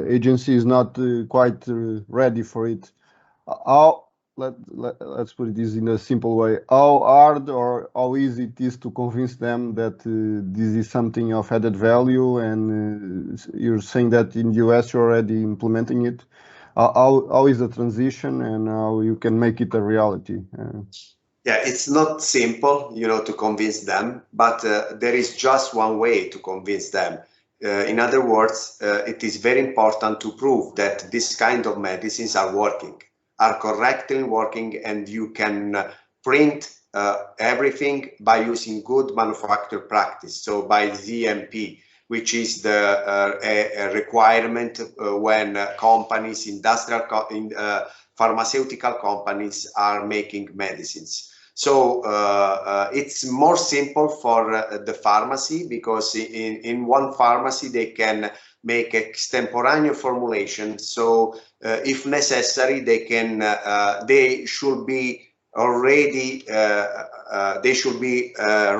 agency is not quite ready for it. Let's put this in a simple way. How hard or how easy it is to convince them that this is something of added value, and you're saying that in the US you're already implementing it. How is the transition, and how you can make it a reality? Yeah, it's not simple, you know, to convince them, but there is just one way to convince them. In other words, it is very important to prove that this kind of medicines are working, are correctly working, and you can print everything by using good manufacture practice. So by ZMP, which is the requirement when companies, pharmaceutical companies are making medicines. So it's more simple for the pharmacy, because in one pharmacy they can make extemporaneous formulation. So if necessary, they can they should be already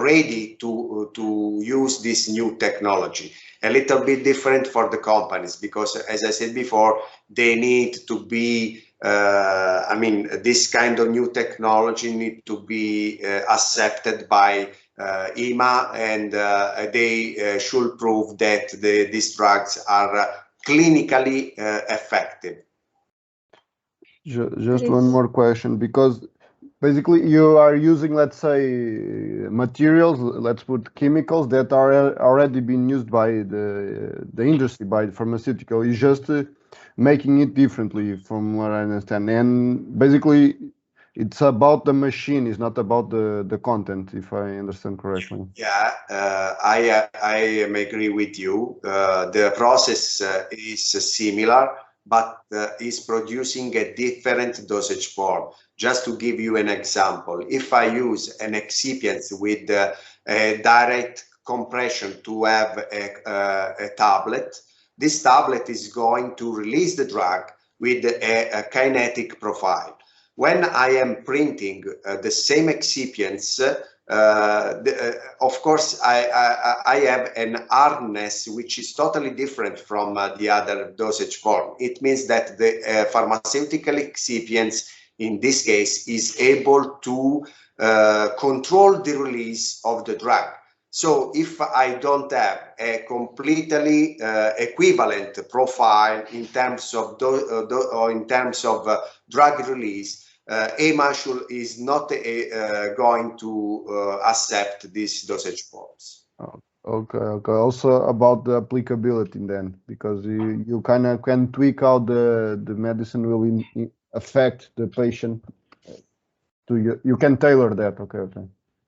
ready to use this new technology. A little bit different for the companies, because as I said before, they need to be I mean, this kind of new technology need to be accepted by EMA, and they should prove that these drugs are clinically effective. Just one more question, because basically you are using, let's say, materials, let's put chemicals that are already being used by the industry, by the pharmaceutical. It's just making it differently, from what I understand. And basically it's about the machine, it's not about the content, if I understand correctly. Yeah, I agree with you. The process is similar, but is producing a different dosage form. Just to give you an example, if I use an excipient with a direct compression to have a tablet, this tablet is going to release the drug with a kinetic profile. When I am printing the same excipients Of course, I have an hardness which is totally different from the other dosage form. It means that the pharmaceutical excipients in this case is able to control the release of the drug. So if I don't have a completely equivalent profile in terms of drug release, EMA is not going to accept these dosage forms. Okay. Also about the applicability then, because you kind of can tweak how the medicine will affect the patient. You can tailor that. Okay.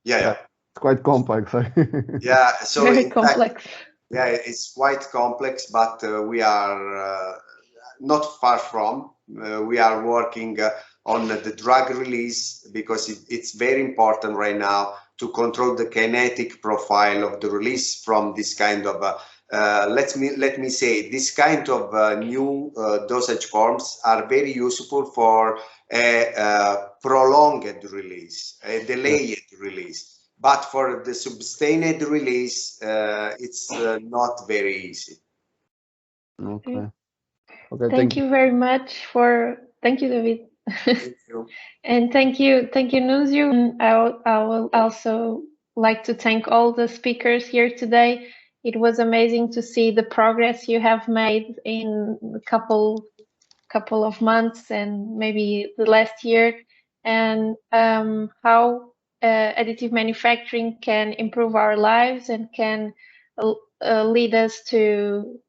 Yeah. It's quite complex. Yeah. So very complex. Yeah, it's quite complex, but we are not far from. We are working on the drug release because it's very important right now to control the kinetic profile of the release from this kind of let me say this kind of new dosage forms are very useful for a prolonged release, a delayed release. But for the sustained release, it's not very easy. Okay. Thank you very much thank you, David. Thank you. And thank you, Nunzio. I will also like to thank all the speakers here today. It was amazing to see the progress you have made in a couple of months and maybe the last year, and how additive manufacturing can improve our lives and can lead us to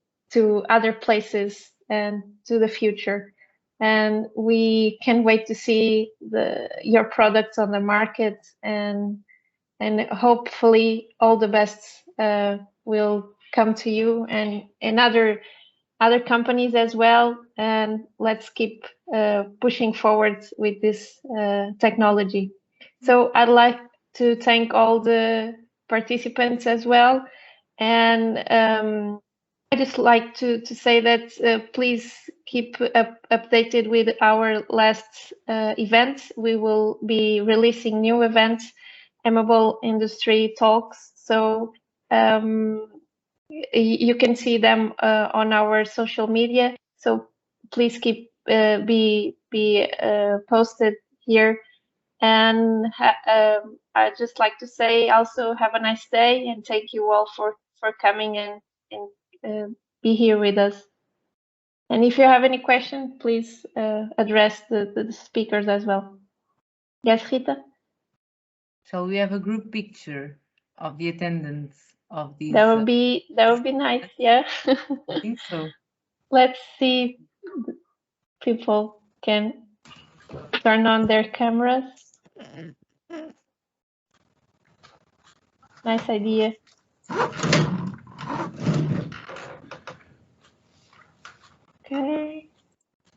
other places and to the future. And we can't wait to see your products on the market, and hopefully all the best will come to you and other companies as well. And let's keep pushing forward with this technology. So I'd like to thank all the participants as well. And I just like to say that please keep updated with our last events. We will be releasing new events, AMable Industry Talks. So you can see them on our social media. So please keep be posted here. And I'd just like to say also have a nice day, and thank you all for coming and be here with us. And if you have any questions, please address the speakers as well. Yes, Rita? Shall we have a group picture of the attendance of these? That would be nice, yeah. I think so. Let's see if people can turn on their cameras. Nice idea. Okay,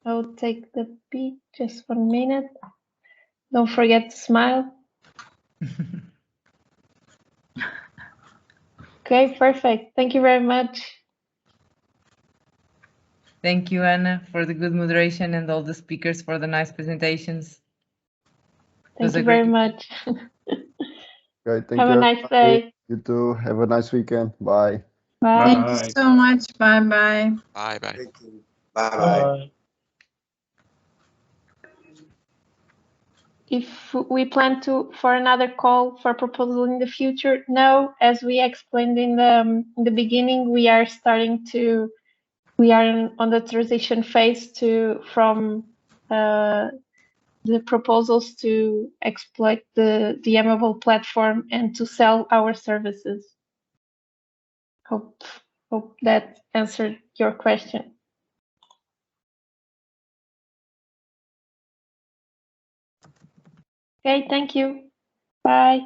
I'll take the peek just 1 minute. Don't forget to smile. Okay, perfect. Thank you very much. Thank you, Anna, for the good moderation and all the speakers for the nice presentations. Thank you very much. Great, thank Have you. a nice day. You too. Have a nice weekend. Bye. Bye. Thank you so much. Bye-bye. Bye-bye. Thank you. Bye-bye. If we plan for another call for proposal in the future, no. As we explained in the beginning, we are on the transition phase from the proposals to exploit the AMable platform and to sell our services. Hope that answered your question. Okay, thank you. Bye.